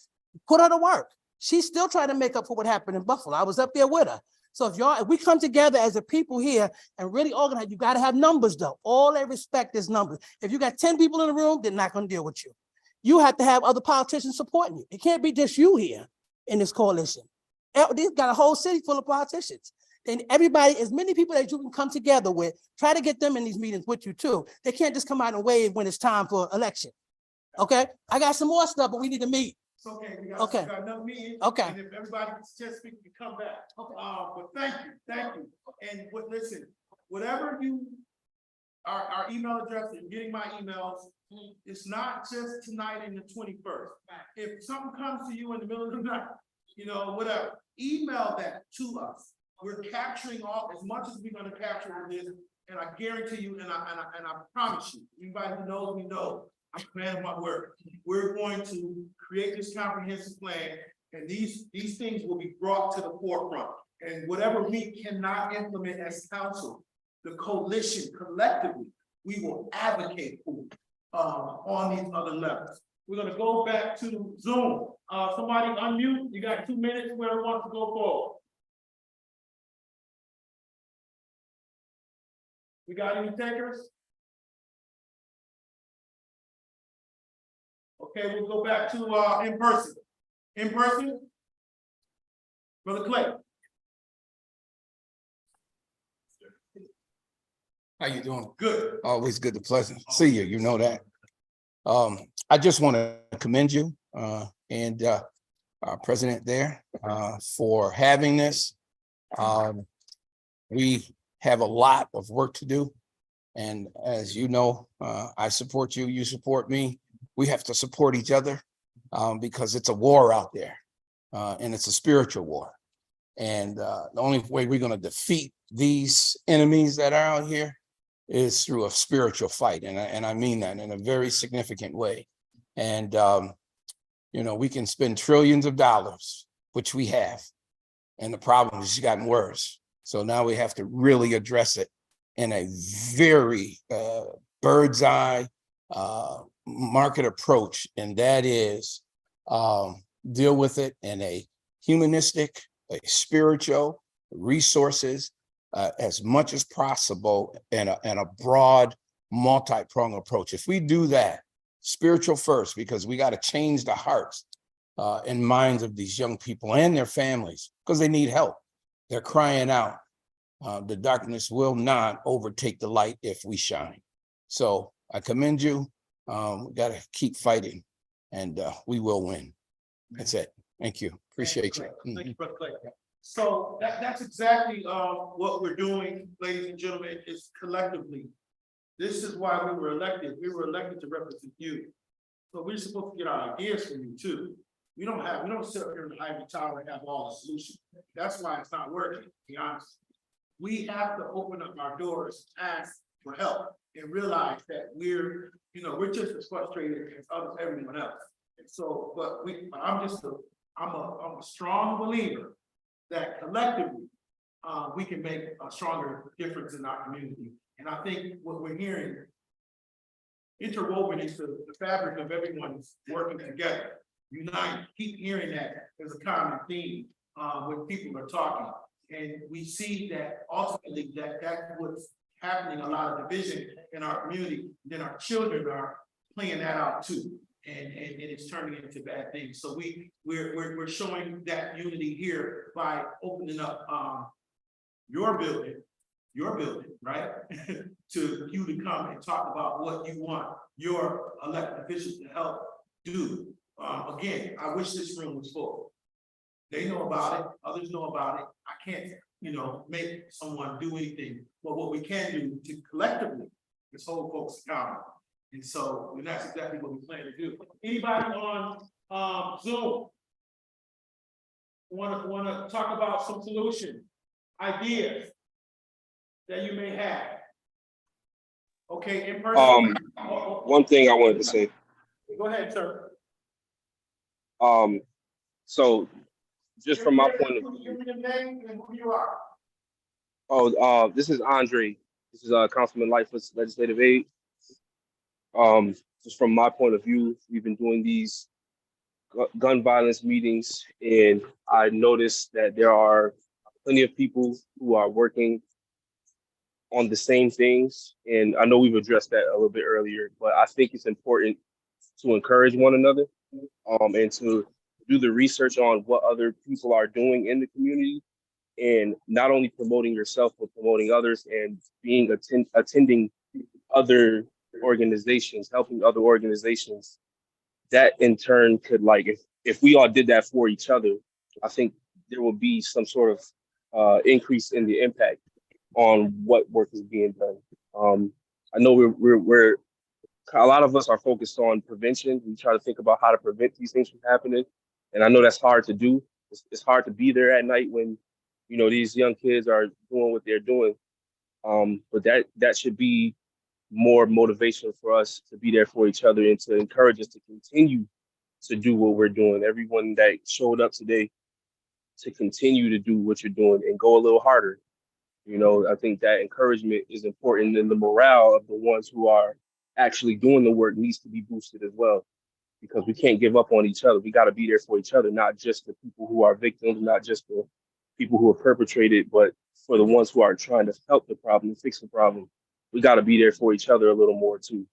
Put her to work. She's still trying to make up for what happened in Buffalo. I was up there with her. So if we come together as a people here and really organize, you got to have numbers though. All they respect is numbers. If you got 10 people in the room, they're not going to deal with you. You have to have other politicians supporting you. It can't be just you here in this coalition. They've got a whole city full of politicians. And everybody, as many people that you can come together with, try to get them in these meetings with you too. They can't just come out and wave when it's time for election. Okay, I got some more stuff, but we need to meet. It's okay, we Okay. got another meeting. Okay. And if everybody can just speak, we come back. But thank you. And listen, whatever our email address, and getting my emails, it's not just tonight and the 21st. If something comes to you in the middle of the night, whatever, email that to us. We're capturing as much as we're going to capture of this, and I guarantee you, and I promise you, anybody who knows me knows, I'm a man of my word. We're going to create this comprehensive plan, and these things will be brought to the forefront. And whatever we cannot implement as council, the coalition collectively, we will advocate for on these other levels. We're going to go back to Zoom. Somebody unmute. You got 2 minutes. Whoever wants to go forward. We got any takers? Okay, we'll go back to in person. In person, Brother Clay. How you doing? Good. Always good to pleasant see you. You know that. I just want to commend you and our president there for having this. We have a lot of work to do. And as you know, I support you, you support me. We have to support each other because it's a war out there and it's a spiritual war. And the only way we're going to defeat these enemies that are out here is through a spiritual fight. And I mean that in a very significant way. And, we can spend trillions of dollars, which we have. And the problem has gotten worse. So now we have to really address it in a very bird's eye market approach. And that is deal with it in a humanistic, a spiritual, resources, as much as possible and a broad multi-pronged approach. If we do that, spiritual first, because we got to change the hearts and minds of these young people and their families because they need help. They're crying out. The darkness will not overtake the light if we shine. So I commend you. We got to keep fighting and we will win. That's it. Thank you. Appreciate you. Thank you, Brother Clay. So that's exactly what we're doing, ladies and gentlemen, is collectively. This is why we were elected. We were elected to represent you. So we're supposed to get our ideas from you too. We don't sit up here in the ivory tower and have all the solutions. That's why it's not working, to be honest. We have to open up our doors, ask for help, and realize that we're just as frustrated as everyone else. And so, but I'm a strong believer that collectively we can make a stronger difference in our community. And I think what we're hearing interwoven into the fabric of everyone's working together, unite. Keep hearing that as a common theme when people are talking. And we see that ultimately that's what's happening, a lot of division in our community. Then our children are playing that out too. And it's turning into bad things. So we're showing that unity here by opening up your building, right? to you to come and talk about what you want your elected officials to help do. Again, I wish this room was full. They know about it, others know about it. I can't, make someone do anything, but what we can do to collectively is hold folks accountable. And so that's exactly what we plan to do. Anybody on Zoom want to talk about some solution ideas that you may have? Okay, in person. One thing I wanted to say. Go ahead, sir. So just from my point of view. Give me your name and who you are. This is Andre. This is Councilman Lightfoot's legislative aide. Just from my point of view, we've been doing these gun violence meetings, and I noticed that there are plenty of people who are working on the same things. And I know we've addressed that a little bit earlier, but I think it's important to encourage one another, and to do the research on what other people are doing in the community, and not only promoting yourself, but promoting others, and being attending other organizations, helping other organizations. That in turn could, like, if we all did that for each other, I think there will be some sort of increase in the impact on what work is being done. I know we're a lot of us are focused on prevention. We try to think about how to prevent these things from happening, and I know that's hard to do. It's hard to be there at night when, you know, these young kids are doing what they're doing. But that should be more motivation for us to be there for each other and to encourage us to continue to do what we're doing. Everyone that showed up today, to continue to do what you're doing and go a little harder. You know, I think that encouragement is important, and the morale of the ones who are actually doing the work needs to be boosted as well, because we can't give up on each other. We got to be there for each other, not just the people who are victims, not just the people who are perpetrated, but for the ones who are trying to help the problem and fix the problem. We got to be there for each other a little more too.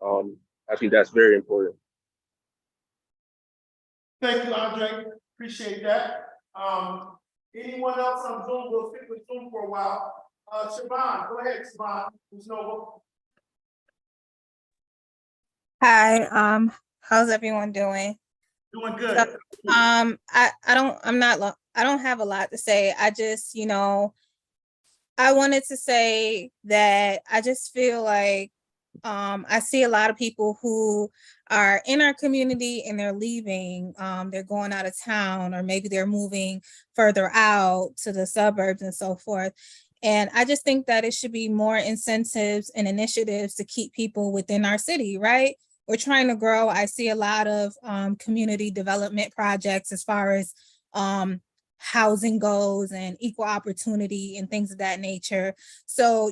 I think that's very important. Thank you, Andre. Appreciate that. Anyone else on Zoom? We'll stick with Zoom for a while. Siobhan, go ahead, Siobhan. Who's Noble? Hi, how's everyone doing? Doing good. So, I don't have a lot to say. I just, I wanted to say that I just feel like I see a lot of people who are in our community and they're leaving. They're going out of town, or maybe they're moving further out to the suburbs and so forth. And I just think that it should be more incentives and initiatives to keep people within our city, right? We're trying to grow. I see a lot of community development projects as far as housing goes and equal opportunity and things of that nature. So,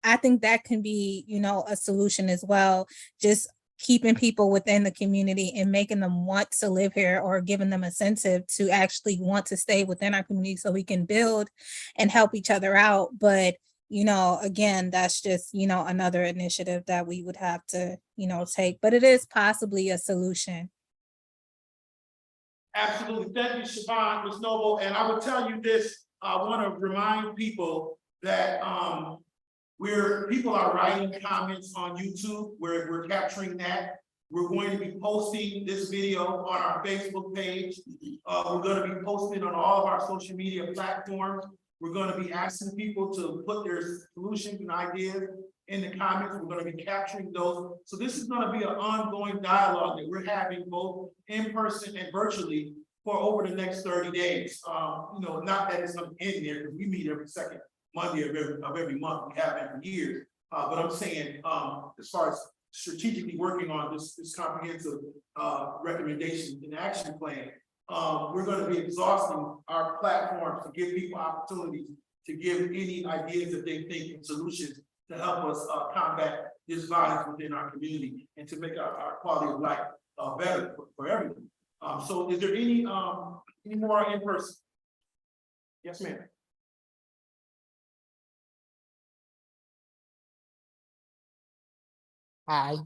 I think that can be, a solution as well. Just keeping people within the community and making them want to live here, or giving them incentive to actually want to stay within our community so we can build and help each other out. But, again, that's just, another initiative that we would have to, take, but it is possibly a solution. Absolutely. Thank you, Siobhan, Ms. Noble. And I will tell you this, I want to remind people that people are writing comments on YouTube, where we're capturing that. We're going to be posting this video on our Facebook page. We're going to be posting on all of our social media platforms. We're going to be asking people to put their solutions and ideas in the comments. We're going to be capturing those. So this is going to be an ongoing dialogue that we're having both in person and virtually for over the next 30 days. Not that it's going to end there, because we meet every second Monday of every month. We have been for years. But I'm saying, as far as strategically working on this comprehensive recommendation and action plan, we're going to be exhausting our platforms to give people opportunities to give any ideas that they think and solutions to help us combat this violence within our community and to make our quality of life better for everyone. So is there any more in person? Yes, ma'am. Hi, can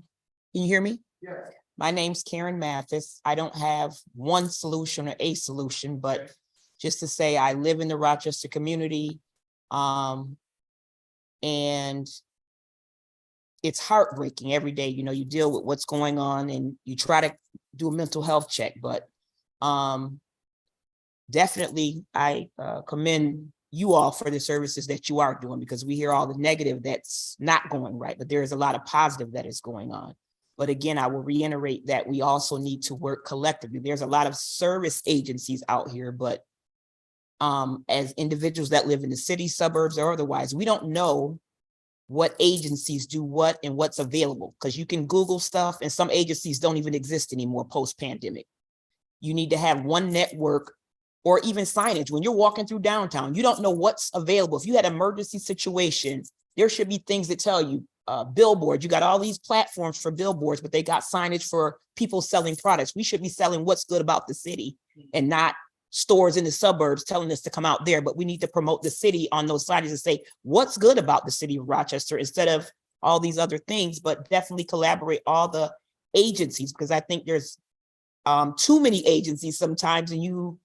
you hear me? Yes. My name's Karen Mathis. I don't have one solution or a solution, but just to say I live in the Rochester community. And it's heartbreaking every day. You deal with what's going on and you try to do a mental health check, but definitely I commend you all for the services that you are doing, because we hear all the negative that's not going right, but there is a lot of positive that is going on. But again, I will reiterate that we also need to work collectively. There's a lot of service agencies out here, but as individuals that live in the city, suburbs, or otherwise, we don't know what agencies do what and what's available, because you can Google stuff and some agencies don't even exist anymore post-pandemic. You need to have one network, or even signage. When you're walking through downtown, you don't know what's available. If you had an emergency situation, there should be things that tell you billboards. You got all these platforms for billboards, but they got signage for people selling products. We should be selling what's good about the city and not stores in the suburbs telling us to come out there. But we need to promote the city on those signages and say what's good about the city of Rochester instead of all these other things, but definitely collaborate all the agencies, because I think there's too many agencies sometimes and you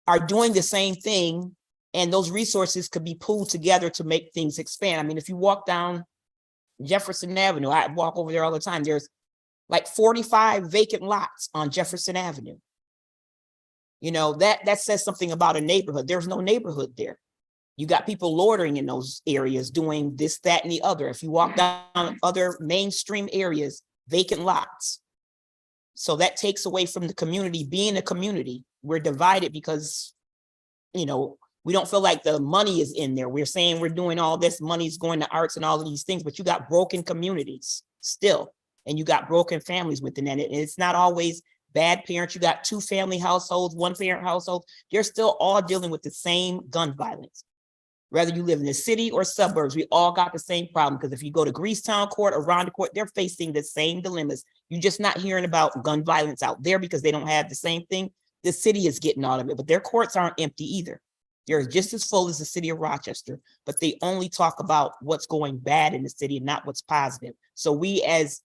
are doing the same thing and those resources could be pooled together to make things expand. I mean, if you walk down Jefferson Avenue, I walk over there all the time, there's like 45 vacant lots on Jefferson Avenue. You know, that says something about a neighborhood. There's no neighborhood there. You got people loitering in those areas doing this, that, and the other. If you walk down other mainstream areas, vacant lots. So that takes away from the community being a community. We're divided because, you know, we don't feel like the money is in there. We're saying we're doing all this, money's going to arts and all of these things, but you got broken communities still, and you got broken families within that. And it's not always bad parents. You got 2 family households, 1 parent household. They're still all dealing with the same gun violence. Whether you live in the city or suburbs, we all got the same problem, because if you go to Greasetown Court or Ronda Court, they're facing the same dilemmas. You're just not hearing about gun violence out there because they don't have the same thing. The city is getting all of it, but their courts aren't empty either. They're just as full as the city of Rochester, but they only talk about what's going bad in the city and not what's positive. So we, as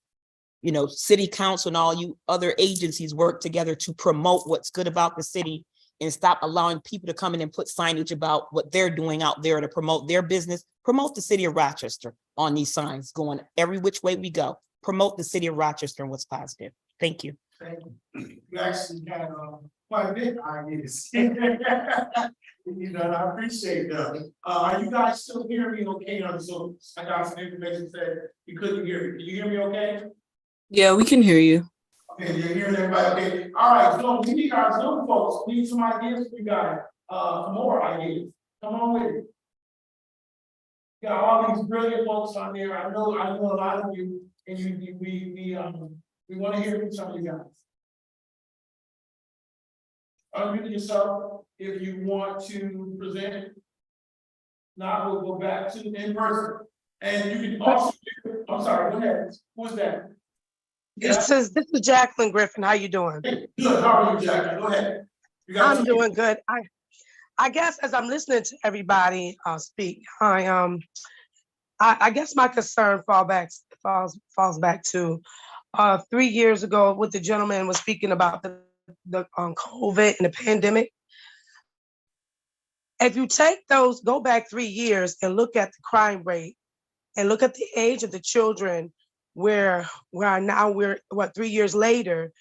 you know, city council and all you other agencies, work together to promote what's good about the city and stop allowing people to come in and put signage about what they're doing out there to promote their business. Promote the city of Rochester on these signs going every which way we go. Promote the city of Rochester and what's positive. Thank you. Thank you. You actually got quite a bit of ideas. You know, I appreciate that. Are you guys still hearing me okay? So I got some information said you couldn't hear me. Can you hear me okay? Yeah, we can hear you. Okay, you're hearing everybody, okay. All right, so we need our Zoom folks, we need some ideas for you guys, more ideas. Come on with it. You got all these brilliant folks on there. I know a lot of you, and we want to hear from some of you guys. Unmute yourself if you want to present. Now we'll go back to in person. And you can also, I'm sorry, go ahead. Who's that? This is Jacqueline Griffin. How you doing? Hey, good. How are you, Jacqueline? Go ahead. I'm doing good. I guess as I'm listening to everybody speak, I guess my concern falls back to 3 years ago, what the gentleman was speaking about the COVID and the pandemic. If you go back 3 years and look at the crime rate and look at the age of the children, where now we're 3 years later,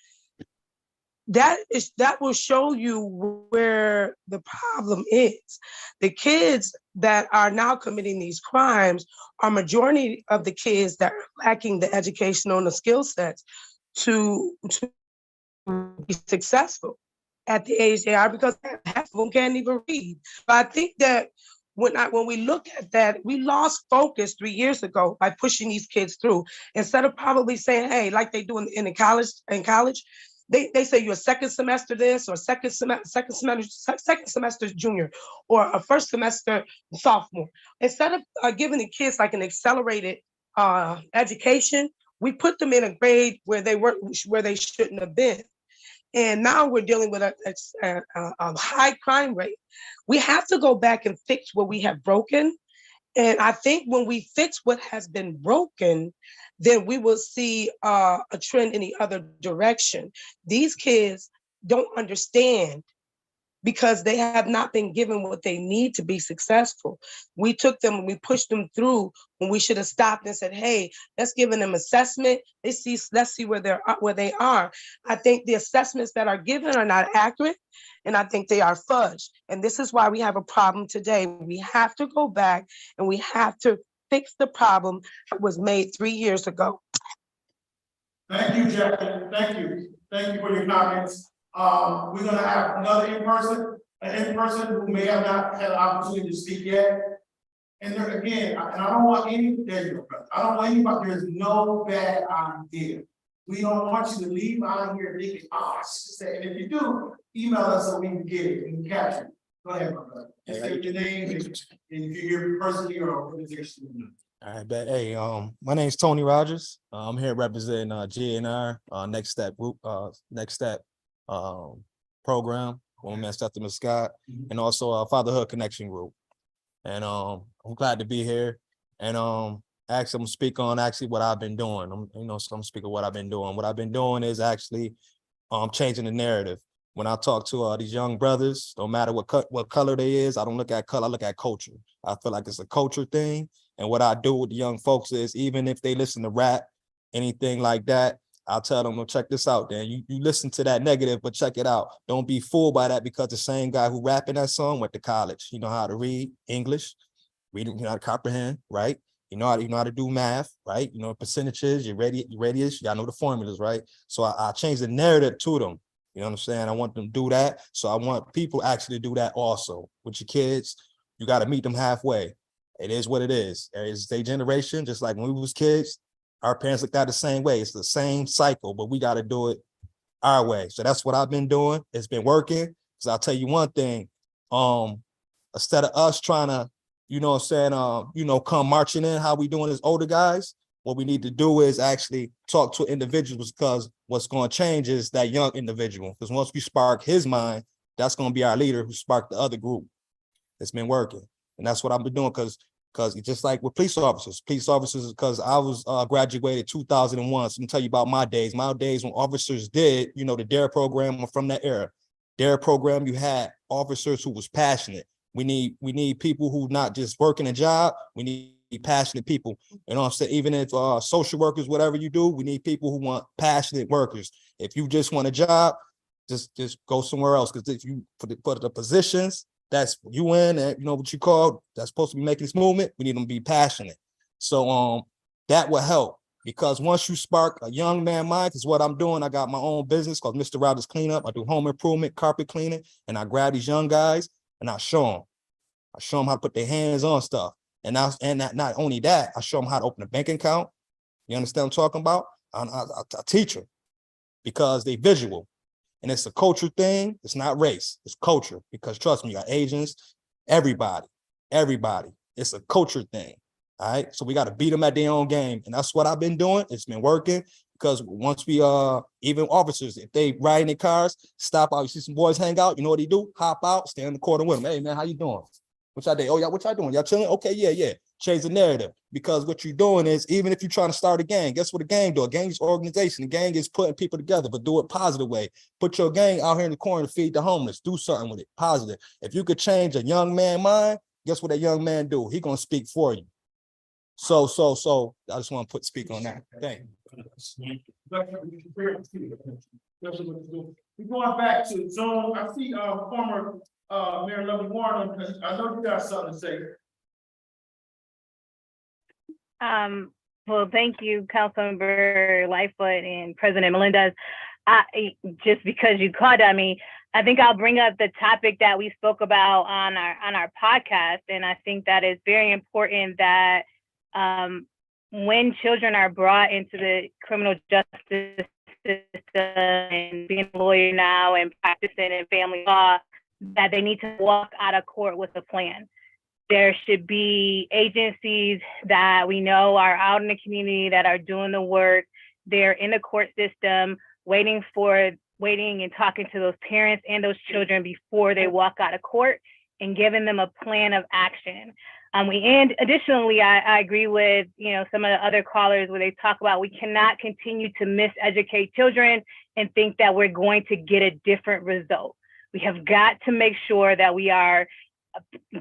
that will show you where the problem is. The kids that are now committing these crimes are majority of the kids that are lacking the educational and the skill sets to be successful at the age they are, because half of them can't even read. But I think that when we look at that, we lost focus 3 years ago by pushing these kids through, instead of probably saying, hey, like they do in college, they say you're a second semester this, or second semester junior, or a first semester sophomore. Instead of giving the kids like an accelerated education, we put them in a grade where they shouldn't have been. And now we're dealing with a high crime rate. We have to go back and fix what we have broken. And I think when we fix what has been broken, then we will see a trend in the other direction. These kids don't understand because they have not been given what they need to be successful. We took them and we pushed them through when we should have stopped and said, hey, let's give them assessment. Let's see where they are. I think the assessments that are given are not accurate, and I think they are fudged. And this is why we have a problem today. We have to go back and we have to fix the problem that was made 3 years ago. Thank you, Jacqueline. Thank you. Thank you for your comments. We're gonna have another in person who may have not had an opportunity to speak yet. And there again, I don't want anybody, there's no bad idea. We don't want you to leave out here thinking, and if you do, email us so we can get it, we can capture it. Go ahead, my brother. Just give your name and if you're here personally or organization. All right, but hey, my name's Tony Rogers. I'm here representing GNR, Next Step Group, Next Step program, Women Man Septimus Scott, and also Fatherhood Connection Group. And I'm glad to be here. And actually, I'm gonna speak on actually what I've been doing. So I'm speaking what I've been doing. What I've been doing is actually changing the narrative. When I talk to these young brothers, no matter what color they is, I don't look at color, I look at culture. I feel like it's a culture thing. And what I do with the young folks is, even if they listen to rap, anything like that, I'll tell them, well, check this out, then. You listen to that negative, but check it out. Don't be fooled by that, because the same guy who rapping that song went to college. You know how to read English, you know how to comprehend, right? You know how to do math, right? You know percentages, you're ready-ish, y'all know the formulas, right? So I change the narrative to them. You know what I'm saying? I want them to do that. So I want people actually to do that also. With your kids, you got to meet them halfway. It is what it is. It's their generation, just like when we was kids, our parents looked at it the same way. It's the same cycle, but we got to do it our way. So that's what I've been doing. It's been working. Because I'll tell you one thing, instead of us trying to, you know what I'm saying, come marching in how we doing as older guys, what we need to do is actually talk to individuals, because what's going to change is that young individual. Because once we spark his mind, that's going to be our leader who sparked the other group. It's been working. And that's what I've been doing, because just like with police officers, because I was graduated 2001. So I'm gonna tell you about my days when officers did, the DARE program. From that era. DARE program, you had officers who was passionate. We need people who not just working a job. We need passionate people. You know what I'm saying? Even if social workers, whatever you do, we need people who want passionate workers. If you just want a job, just go somewhere else. Because if you put the positions that's you in, and you know what you call, that's supposed to be making this movement, we need them to be passionate. So that will help, because once you spark a young man mind, is what I'm doing. I got my own business called Mr. Rogers Cleanup. I do home improvement, carpet cleaning, and I grab these young guys and I show them how to put their hands on stuff. And not only that, I show them how to open a bank account. You understand what I'm talking about? I teach them, because they visual. And it's a culture thing. It's not race. It's culture. Because trust me, you got Asians, everybody. It's a culture thing. All right. So we got to beat them at their own game. And that's what I've been doing. It's been working, because once we even officers, if they ride in their cars, stop out, you see some boys hang out, you know what they do? Hop out, stand in the corner with them. Hey man, how you doing? What y'all doing? Oh, yeah, what y'all doing? Y'all chilling? Okay, yeah. Change the narrative, because what you're doing is, even if you're trying to start a gang, guess what a gang do? A gang is organization. A gang is putting people together, but do it positive way. Put your gang out here in the corner to feed the homeless. Do something with it, positive. If you could change a young man's mind, guess what that young man do? He gonna speak for you. So I just want to speak on that. Thank you. We're going back to Zoom. I see former Mayor Lovely Warren. I know you got something to say. Well, thank you, Councilmember Lightfoot and President Melendez. Just because you called on me, I think I'll bring up the topic that we spoke about on our podcast, and I think that is very important that when children are brought into the criminal justice system, and being a lawyer now and practicing in family law, that they need to walk out of court with a plan. There should be agencies that we know are out in the community that are doing the work. They're in the court system, waiting and talking to those parents and those children before they walk out of court, and giving them a plan of action. And additionally, I agree with some of the other callers where they talk about we cannot continue to miseducate children and think that we're going to get a different result. We have got to make sure that we are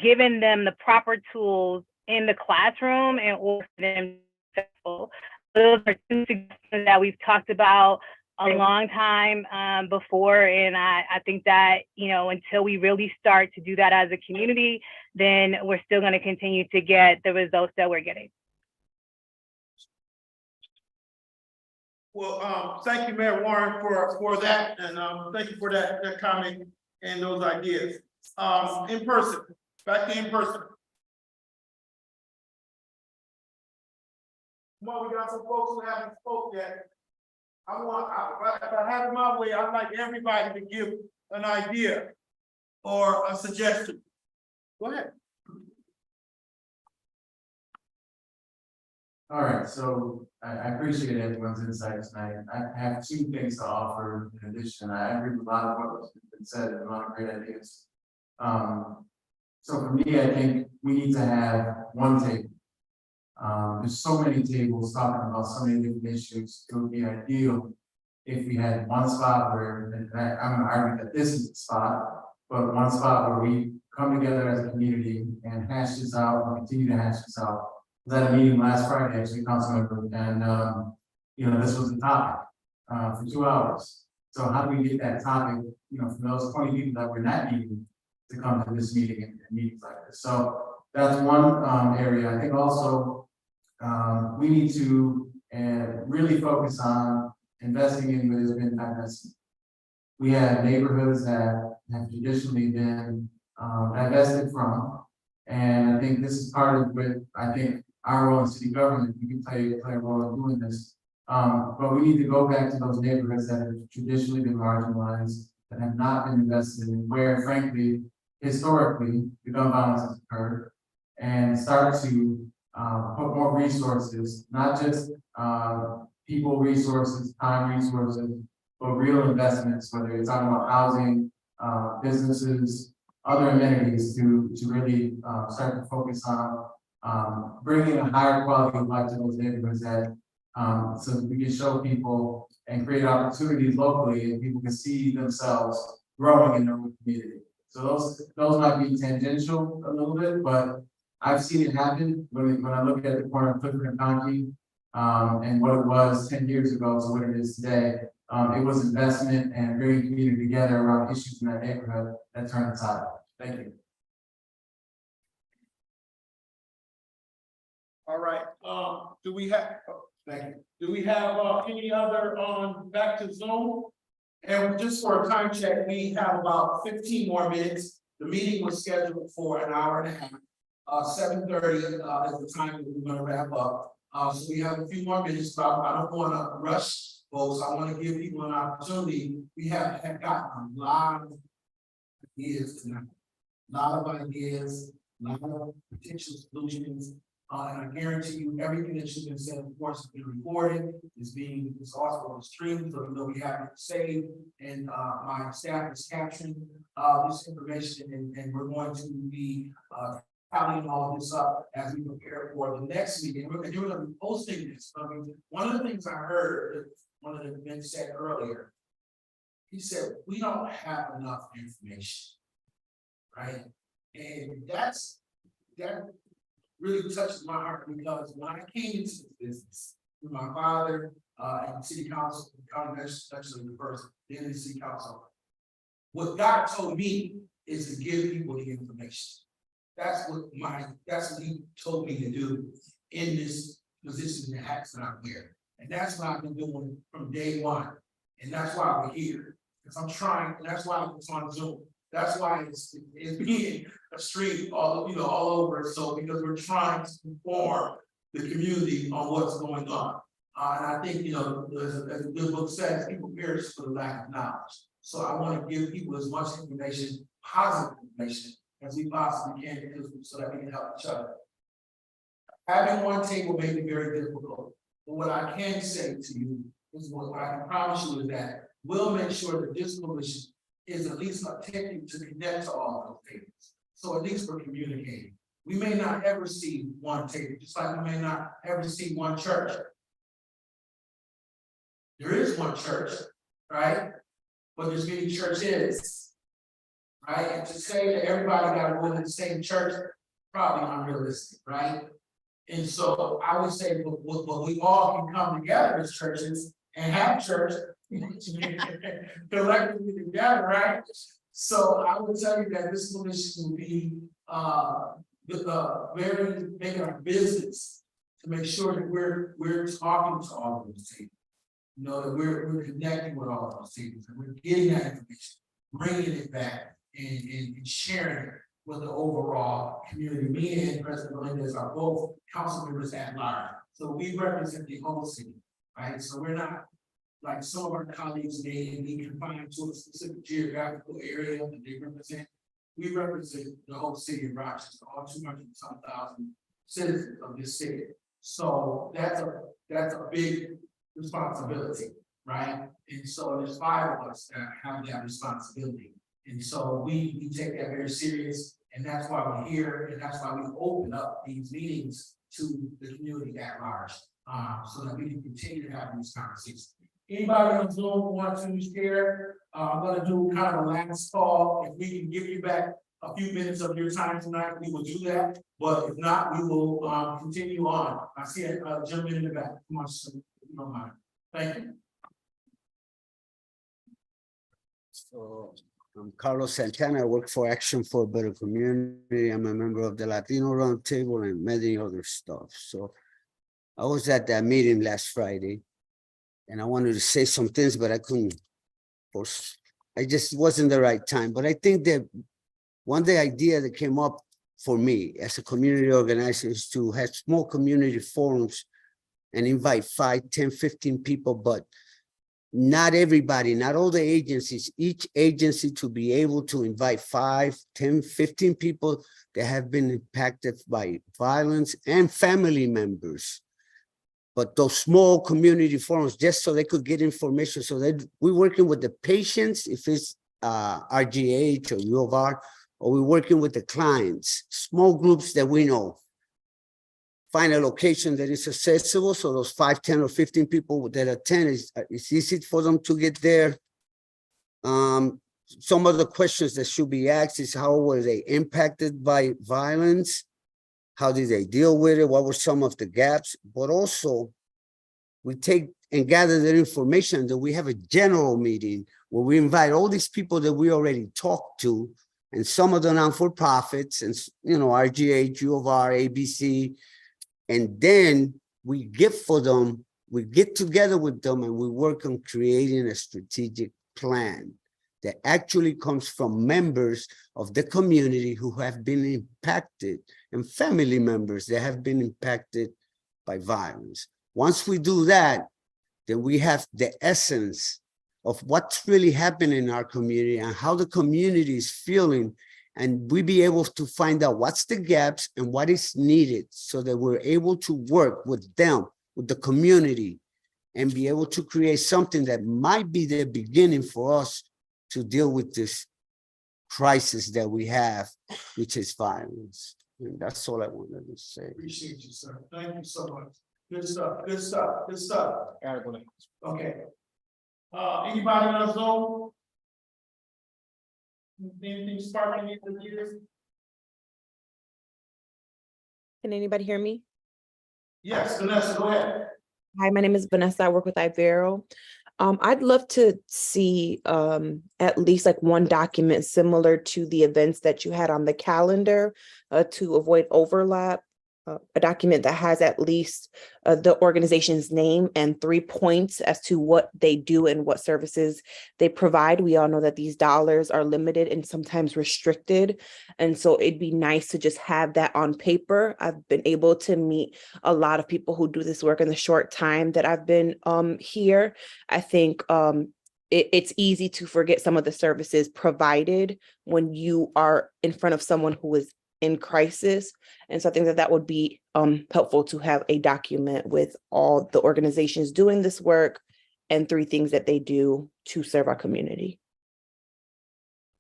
giving them the proper tools in the classroom in order for them to be successful. Those are two suggestions that we've talked about a long time before, and I think that until we really start to do that as a community, then we're still going to continue to get the results that we're getting. Well, thank you, Mayor Warren, for that, and thank you for that comment and those ideas. In person, back to in person. Come on, we got some folks who haven't spoke yet. If I have it my way, I'd like everybody to give an idea or a suggestion. Go ahead. All right, so I appreciate everyone's insights tonight. I have two things to offer in addition. I agree with a lot of what has been said and a lot of great ideas. So for me, I think we need to have one table. There's so many tables talking about so many different issues. It would be ideal if we had one spot where, and I'm gonna argue that this is the spot, but one spot where we come together as a community and hash this out and continue to hash this out. I was at a meeting last Friday, actually, council member, and this was the topic for 2 hours. So how do we get that topic, from those 20 people that were not meeting to come to this meeting and meetings like this? So that's one area. I think also we need to really focus on investing in what has been divested. We have neighborhoods that have traditionally been divested from, and I think this is part of what I think our role in city government, we can play a role in doing this. But we need to go back to those neighborhoods that have traditionally been marginalized, that have not been invested in, where frankly, historically, the gun violence has occurred, and start to put more resources, not just people resources, time resources, but real investments, whether you're talking about housing, businesses, other amenities to really start to focus on bringing a higher quality of life to those neighborhoods that so that we can show people and create opportunities locally and people can see themselves growing in their own community. So those might be tangential a little bit, but I've seen it happen when I look at the corner of Clifford and Conkey and what it was 10 years ago to what it is today. It was investment and bringing community together around issues in that neighborhood that turned the tide. Thank you. All right, do we have, thank you. Do we have any other back to Zoom? And just for a time check, we have about 15 more minutes. The meeting was scheduled for an hour and a half. 7:30 is the time that we're gonna wrap up. So we have a few more minutes, but I don't wanna rush folks. I wanna give people an opportunity. We have gotten a lot of ideas tonight. A lot of ideas, a lot of potential solutions. And I guarantee you, everything that you've been said, of course, has been recorded, it's also streamed, so we have it saved, and my staff is capturing this information, and we're going to be tallying all of this up as we prepare for the next meeting. We're going to be posting this. I mean, one of the things I heard, one of the men said earlier, he said, we don't have enough information, right? And that really touches my heart, because when I came into this business with my father and city council, actually the first, then the city council, what God told me is to give people the information. That's what he told me to do in this position that hats that I'm here. And that's what I've been doing from day one. And that's why we're here. Because I'm trying, and that's why it's on Zoom. That's why it's being a stream all over. So because we're trying to inform the community on what's going on. And I think, as a good book says, people perish for the lack of knowledge. So I want to give people as much information, positive information, as we possibly can, so that we can help each other. Having one table may be very difficult, but what I can say to you is what I can promise you is that we'll make sure that this coalition is at least attempting to connect to all of those tables. So at least we're communicating. We may not ever see one table, just like we may not ever see one church. There is one church, right? But there's many churches, right? And to say that everybody got to go to the same church, probably unrealistic, right? And so I would say, but we all can come together as churches and have church collectively together, right? So I would tell you that this commission will be very making a business to make sure that we're talking to all of those tables. That we're connecting with all of those tables, and we're getting that information, bringing it back, and sharing it with the overall community. Me and President Melendez are both council members at large, so we represent the whole city, right? So we're not like some of our colleagues may be confined to a specific geographical area that they represent. We represent the whole city of Rochester, all 200,000 citizens of this city. So that's a big responsibility, right? And so there's 5 of us that have that responsibility. And so we take that very serious, and that's why we're here, and that's why we open up these meetings to the community at large, so that we can continue to have these conversations. Anybody on Zoom want to share? I'm gonna do kind of a last call. If we can give you back a few minutes of your time tonight, we will do that. But if not, we will continue on. I see a gentleman in the back. Come on, sir, if you don't mind. Thank you. So I'm Carlos Santana. I work for Action for a Better Community. I'm a member of the Latino Roundtable and many other stuff. So I was at that meeting last Friday, and I wanted to say some things, but I couldn't. I just wasn't the right time. But I think that one the idea that came up for me as a community organizer is to have small community forums and invite 5, 10, 15 people, but not everybody, not all the agencies, each agency to be able to invite 5, 10, 15 people that have been impacted by violence and family members. But those small community forums, just so they could get information, so that we're working with the patients, if it's RGH or U of R, or we're working with the clients, small groups that we know. Find a location that is accessible, so those 5, 10, or 15 people that attend, it's easy for them to get there. Some of the questions that should be asked is how were they impacted by violence? How did they deal with it? What were some of the gaps? But also, we take and gather that information, that we have a general meeting where we invite all these people that we already talked to, and some of the non-for-profits, and RGH, U of R, ABC, and then we get for them, we get together with them, and we work on creating a strategic plan that actually comes from members of the community who have been impacted, and family members that have been impacted by violence. Once we do that, then we have the essence of what's really happening in our community and how the community is feeling, and we be able to find out what's the gaps and what is needed, so that we're able to work with them, with the community, and be able to create something that might be the beginning for us to deal with this crisis that we have, which is violence. And that's all I wanted to say. Appreciate you, sir. Thank you so much. Good stuff, good stuff, good stuff. Okay. Anybody on Zoom? Anything sparking in the ears? Can anybody hear me? Yes, Vanessa, go ahead. Hi, my name is Vanessa. I work with Ibero. I'd love to see at least like one document similar to the events that you had on the calendar to avoid overlap. A document that has at least the organization's name and 3 points as to what they do and what services they provide. We all know that these dollars are limited and sometimes restricted. And so it'd be nice to just have that on paper. I've been able to meet a lot of people who do this work in the short time that I've been here. I think it's easy to forget some of the services provided when you are in front of someone who is in crisis. And so I think that that would be helpful to have a document with all the organizations doing this work and 3 things that they do to serve our community.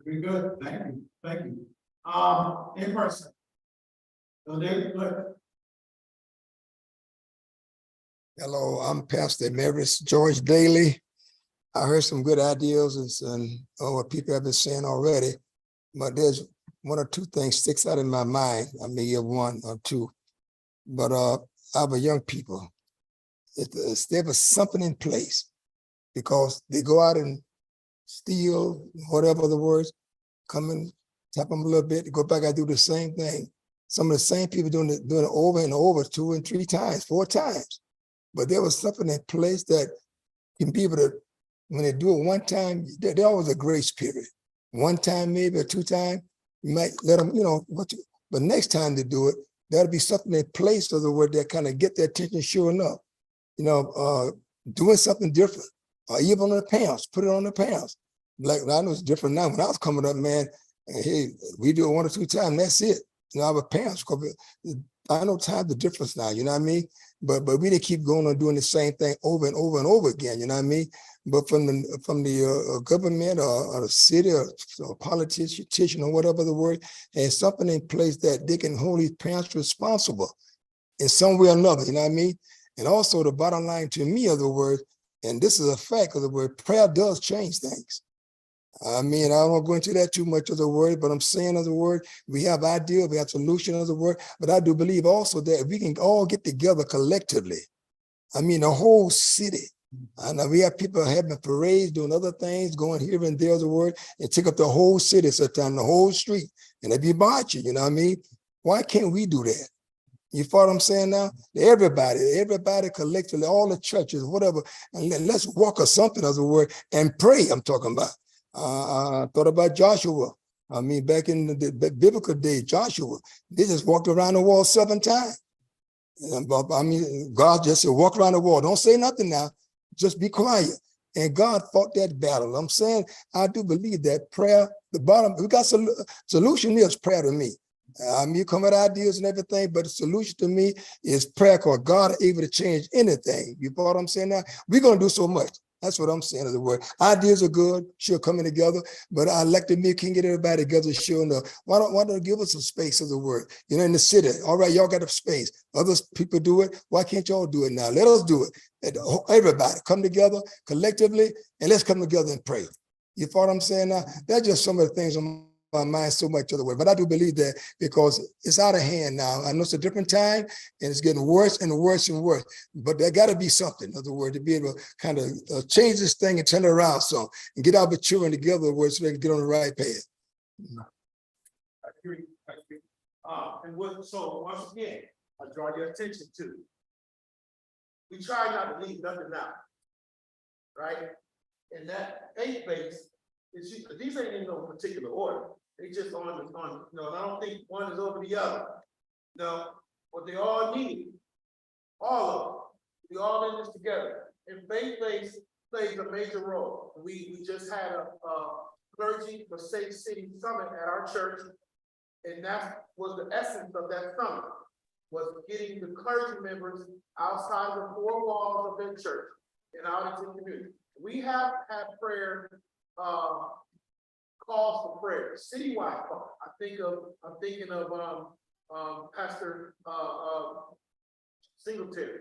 Very good. Thank you. Thank you. In person. So David, go ahead. Hello, I'm Pastor Emeritus George Daly. I heard some good ideas and what people have been saying already, but there's 1 or 2 things sticks out in my mind. I may give 1 or 2, but our young people, if there was something in place, because they go out and steal, whatever the words, come and tap them a little bit, go back and do the same thing. Some of the same people doing it over and over 2 and 3 times, 4 times. But there was something in place that can be able to, when they do it 1 time, there always a grace period. 1 time, maybe, or 2 times, you might let them, but next time they do it, there'll be something in place of the word that kind of get their attention sure enough. Doing something different, or even on the pounds, put it on the pounds. Like, I know it's different now. When I was coming up, man, hey, we do it 1 or 2 times, that's it. I have a pounds, I know time's the difference now, you know what I mean? But we didn't keep going on doing the same thing over and over and over again, you know what I mean? But from the government or the city or politician or whatever the word, and something in place that they can hold these parents responsible in some way or another, you know what I mean? And also the bottom line to me of the word, and this is a fact of the word, prayer does change things. I mean, I won't go into that too much of the word, but I'm saying of the word, we have ideas, we have solution of the word, but I do believe also that we can all get together collectively. I mean, the whole city. I know we have people having parades, doing other things, going here and there, the word, and take up the whole city, sometimes the whole street, and they be marching, you know what I mean? Why can't we do that? You follow what I'm saying now? Everybody collectively, all the churches, whatever, and let's walk or something as a word and pray, I'm talking about. I thought about Joshua. I mean, back in the biblical day, Joshua, they just walked around the wall 7 times. I mean, God just said, walk around the wall. Don't say nothing now. Just be quiet. And God fought that battle. I'm saying, I do believe that prayer, the bottom, we got solution is prayer to me. I mean, you come with ideas and everything, but the solution to me is prayer, because God is able to change anything. You follow what I'm saying now? We're going to do so much. That's what I'm saying of the word. Ideas are good, sure, coming together, but I like to me can get everybody together, sure enough. Why don't give us some space of the word? You know, in the city, all right, y'all got a space. Other people do it. Why can't y'all do it now? Let us do it. Everybody come together collectively, and let's come together and pray. You follow what I'm saying now? That's just some of the things on my mind so much of the way, but I do believe that because it's out of hand now. I know it's a different time and it's getting worse and worse and worse, but there got to be something, in other words, to be able to kind of change this thing and turn it around some and get our children together so they can get on the right path. I agree. So once again, I draw your attention to, we try not to leave nothing out, right? And that faith base, these ain't in no particular order. They just on, I don't think one is over the other. No, but they all need, all of them. We all in this together. And faith-based plays a major role. We just had a clergy for Safe City Summit at our church, and that was the essence of that summit, was getting the clergy members outside the 4 walls of their church and out into the community. We have had prayer calls for prayer, citywide call. I'm thinking of Pastor Singletary,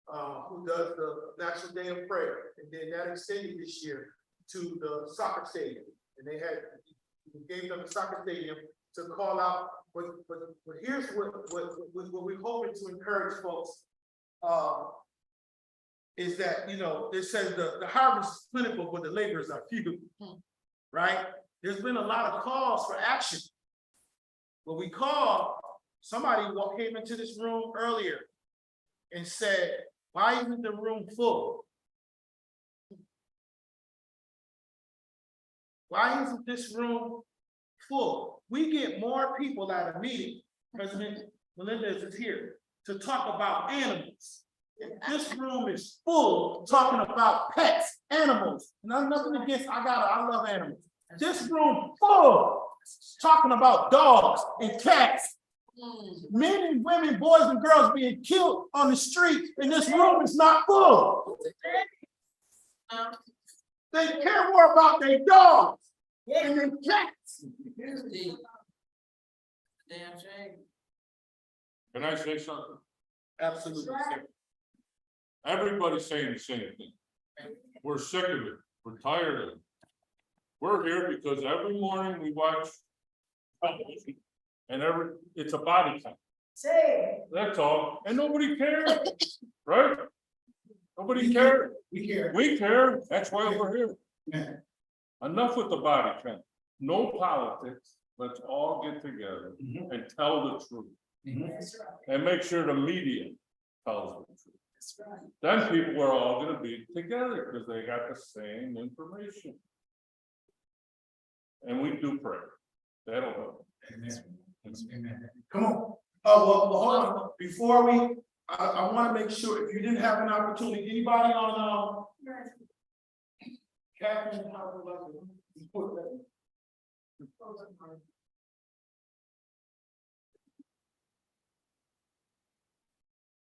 who does the National Day of Prayer, and then that extended this year to the soccer stadium, and they gave them the soccer stadium to call out. But here's what we're hoping to encourage folks is that it says the harvest is plentiful, but the laborers are few, right? There's been a lot of calls for action. When we called, somebody came into this room earlier and said, why isn't the room full? Why isn't this room full? We get more people at a meeting, President Melendez is here, to talk about animals. If this room is full talking about pets, animals, nothing against, I love animals. This room full talking about dogs and cats. Men and women, boys and girls being killed on the street, and this room is not full. They care more about their dogs and their cats. Damn shame. Can I say something? Absolutely. Everybody's saying the same thing. We're sick of it. We're tired of it. We're here because every morning we watch television and it's a body count. That's all. And nobody cares, right? Nobody cares. We care. We care. That's why we're here. Enough with the body count. No politics. Let's all get together and tell the truth. And make sure the media tells the truth. Then people are all going to be together because they got the same information. And we do pray. That'll help. Amen. Come on. Well, hold on. Before I want to make sure if you didn't have an opportunity, anybody on Catherine, how would you put that?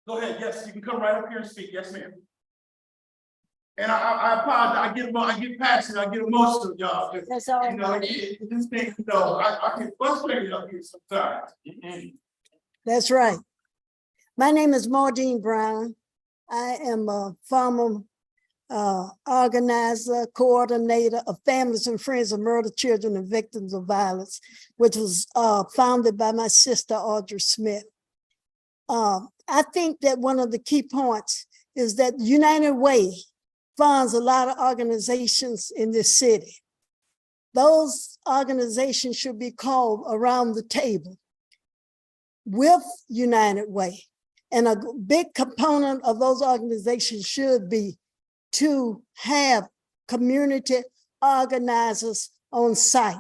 Go ahead, yes, you can come right up here and speak, yes, ma'am. And I apologize, I get passionate, I get emotional, y'all. That's all You know, right. this thing, you know, I get frustrated up here sometimes. That's right. My name is Maudine Brown. I am a former organizer, coordinator of Families and Friends of Murdered Children and Victims of Violence, which was founded by my sister, Audrey Smith. I think that one of the key points is that United Way funds a lot of organizations in this city. Those organizations should be called around the table with United Way. And a big component of those organizations should be to have community organizers on site.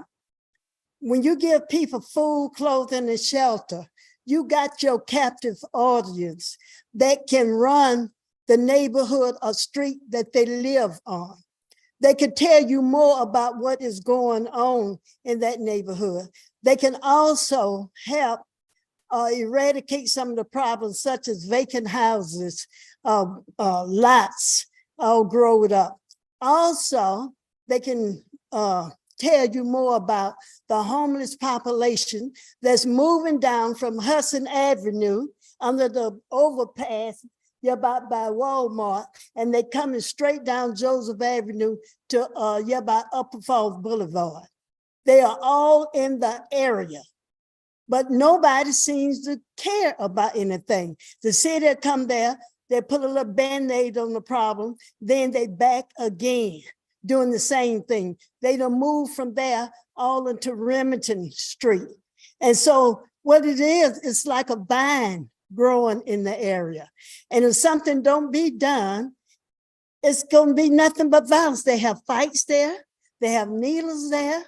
When you give people food, clothing, and shelter, you got your captive audience that can run the neighborhood or street that they live on. They can tell you more about what is going on in that neighborhood. They can also help eradicate some of the problems, such as vacant houses, lots, all growed up. Also, they can tell you more about the homeless population that's moving down from Hudson Avenue under the overpass about by Walmart, and they coming straight down Joseph Avenue to about Upper Falls Boulevard. They are all in the area, but nobody seems to care about anything. The city come there, they put a little Band-Aid on the problem, then they back again, doing the same thing. They don't move from there all into Remington Street. And so what it is, it's like a vine growing in the area. And if something don't be done, it's gonna be nothing but violence. They have fights there, they have needles there,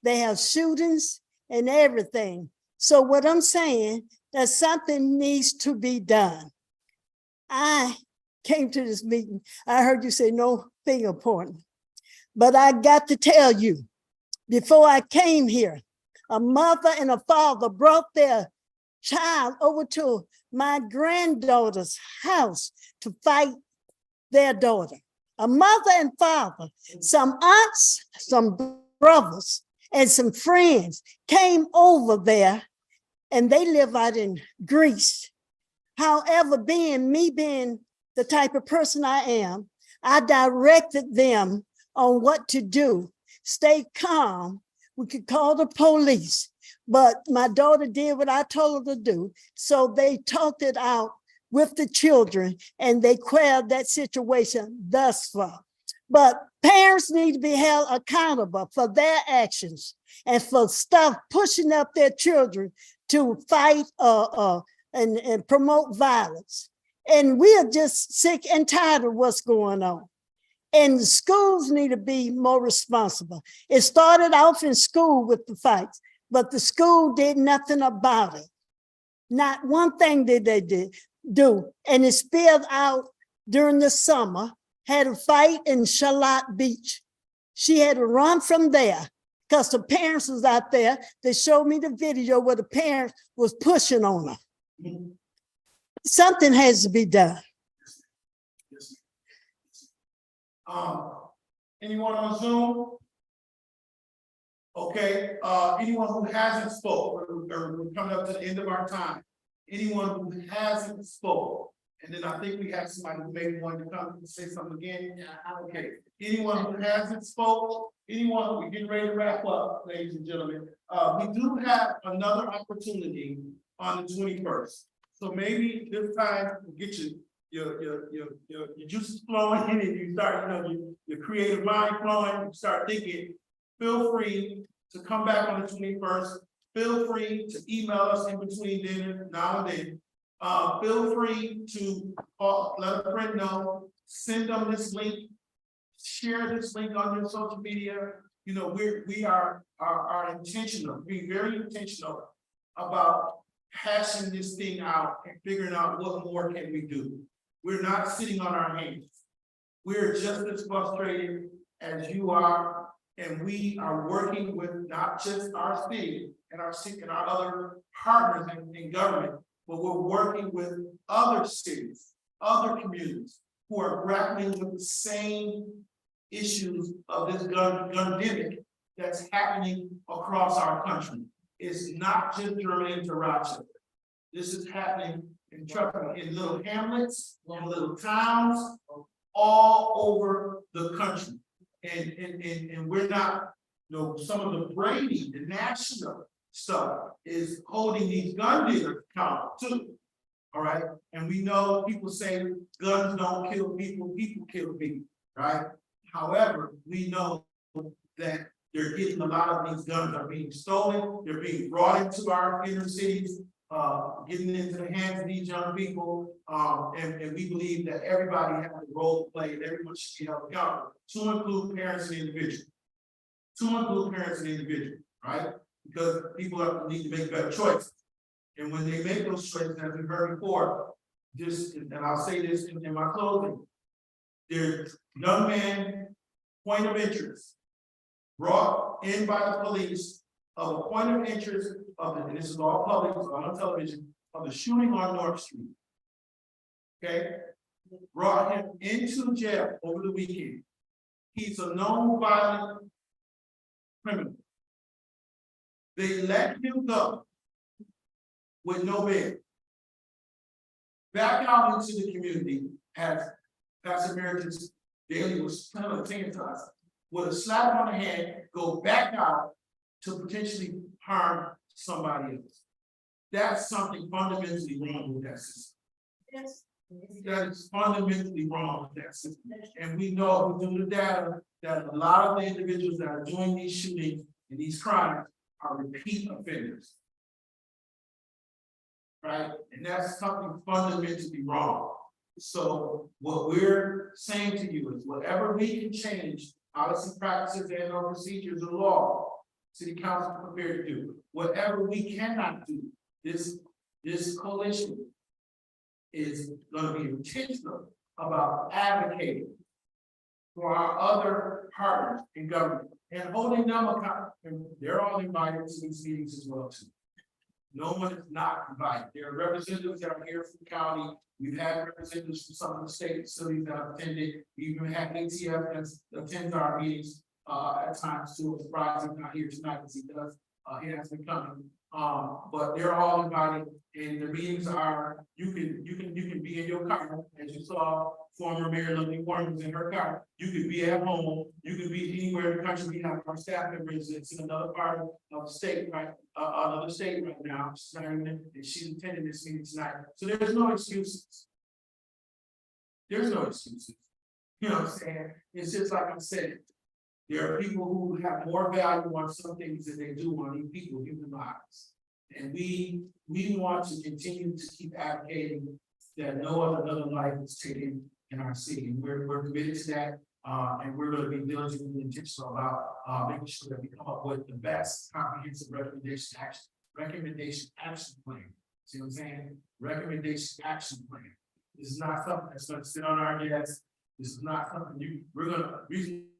they have shootings and everything. So what I'm saying, that something needs to be done. I came to this meeting, I heard you say no finger pointing, but I got to tell you, before I came here, a mother and a father brought their child over to my granddaughter's house to fight their daughter. A mother and father, some aunts, some brothers, and some friends came over there, and they live out in Greece. However, being the type of person I am, I directed them on what to do. Stay calm. We could call the police, but my daughter did what I told her to do. So they talked it out with the children and they quelled that situation thus far. But parents need to be held accountable for their actions and for stuff pushing up their children to fight and promote violence. And we are just sick and tired of what's going on. And the schools need to be more responsible. It started off in school with the fights, but the school did nothing about it. Not one thing did they do. And it spilled out during the summer, had a fight in Charlotte Beach. She had to run from there because the parents was out there. They showed me the video where the parents was pushing on her. Something has to be done. Anyone on Zoom? Okay, anyone who hasn't spoke, we're coming up to the end of our time. Anyone who hasn't spoke, and then I think we have somebody who maybe wanted to come and say something again. Okay, anyone who hasn't spoke, anyone, we're getting ready to wrap up, ladies and gentlemen. We do have another opportunity on the 21st. So maybe this time we'll get your juices flowing and you start, your creative mind flowing, you start thinking. Feel free to come back on the 21st. Feel free to email us in between then now and then. Feel free to let a friend know, send them this link, share this link on your social media. We are intentional, being very intentional about hashing this thing out and figuring out what more can we do. We're not sitting on our hands. We're just as frustrated as you are, and we are working with not just our city and our other partners in government, but we're working with other cities, other communities who are grappling with the same issues of this gundemic that's happening across our country. It's not just germane to Rochester. This is happening in little hamlets, in little towns, all over the country. And we're not, some of the Brady, the national stuff is holding these gun dealers accountable too. All right. And we know people say guns don't kill people, people kill people, right? However, we know that they're getting a lot of these guns are being stolen, they're being brought into our inner cities, getting into the hands of these young people. And we believe that everybody has a role to play and everyone should be held accountable, to include parents and individuals. Right? Because people need to make better choices. And when they make those choices, as we heard before, and I'll say this in my closing, there's young man, point of interest, brought in by the police of a point of interest and this is all public, it's on television, of the shooting on North Street. Okay? Brought him into jail over the weekend. He's a known violent criminal. They let him go with no bail. Back out into the community, as Pastor Emeritus Daly was kind of saying to us, with a slap on the hand, go back out to potentially harm somebody else. That's something fundamentally wrong with that system. Yes. That is fundamentally wrong with that system. And we know through the data that a lot of the individuals that are doing these shootings and these crimes are repeat offenders. Right? And that's something fundamentally wrong. So what we're saying to you is whatever we can change, policy, practices, and or procedures of law, City Council is prepared to do. Whatever we cannot do, this coalition is going to be intentional about advocating for our other partners in government and holding them accountable. And they're all invited to these meetings as well too. No one is not invited. There are representatives that are here from the county. We've had representatives from some of the state facilities that have attended. We even had ATF that attends our meetings at times too. It's surprising not here tonight because he does. He has been coming. But they're all invited, and the meetings are you can be in your car, as you saw former Mayor Lily Warren was in her car. You could be at home, you could be anywhere in the country. We have our staff members that's in another part of the state, right? Another state right now. And she's attending this meeting tonight. So there's no excuses. There's no excuses. You know what I'm saying? It's just like I'm saying. There are people who have more value on some things than they do on people, human lives. And we want to continue to keep advocating that no other life is taken in our city. And we're committed to that. And we're going to be diligent and intentional about making sure that we come up with the best comprehensive recommendation action plan. See what I'm saying? Recommendation action plan. This is not something that's going to sit on our desk. This is not something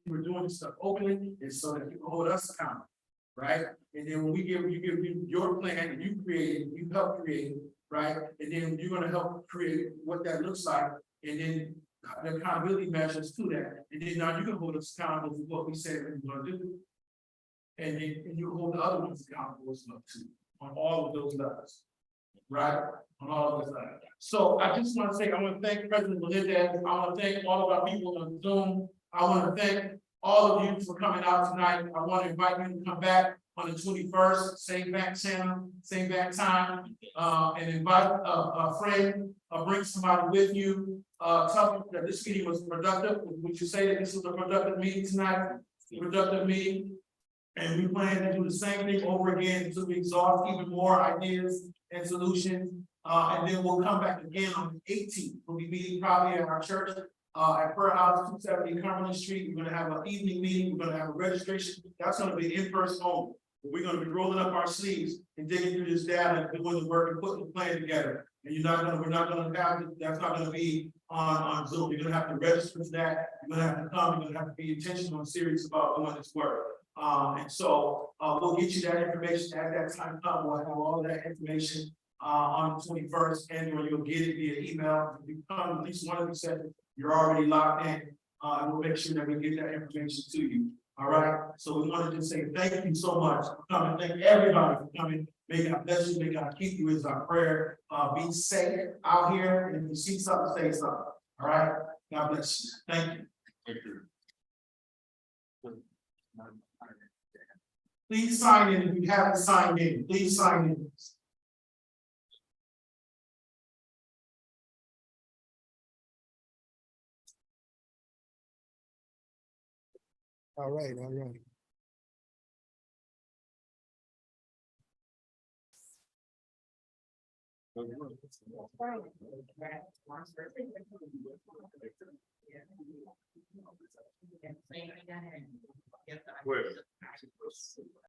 we're doing this stuff openly, is so that you can hold us accountable, right? And then when you give your plan and you help create, right? And then you're going to help create what that looks like, and then the accountability measures to that. And then now you can hold us accountable for what we said we were going to do. And then you hold the other ones accountable as well too, on all of those levels, right? On all of those levels. So I just want to say, I want to thank President Melendez. I want to thank all of our people on Zoom. I want to thank all of you for coming out tonight. I want to invite you to come back on the 21st, same back channel, same back time, and invite a friend, bring somebody with you. Tell them that this meeting was productive. Would you say that this was a productive meeting tonight? A productive meeting. And we plan to do the same thing over again until we exhaust even more ideas and solutions. And then we'll come back again on the 18th. We'll be meeting probably at our church at Per House 270 Cumberland Street. We're going to have an evening meeting. We're going to have a registration. That's going to be in-person only. We're going to be rolling up our sleeves and digging through this data and doing the work and putting the plan together. And we're not going to have it. That's not going to be on Zoom. You're going to have to register for that. You're going to have to come. You're going to have to be intentional and serious about doing this work. And so we'll get you that information at that time. We'll have all of that information on the 21st, and you'll get it via email. If you come at least one of you said you're already locked in, and we'll make sure that we get that information to you. All right, so we wanted to say thank you so much for coming. Thank everybody for coming. May God bless you. May God keep you is our prayer. Be safe out here, and if you see something, say something. All right, God bless you. Thank you. Thank you. Please sign in if you haven't signed in. Please sign in. All right, all right. Where?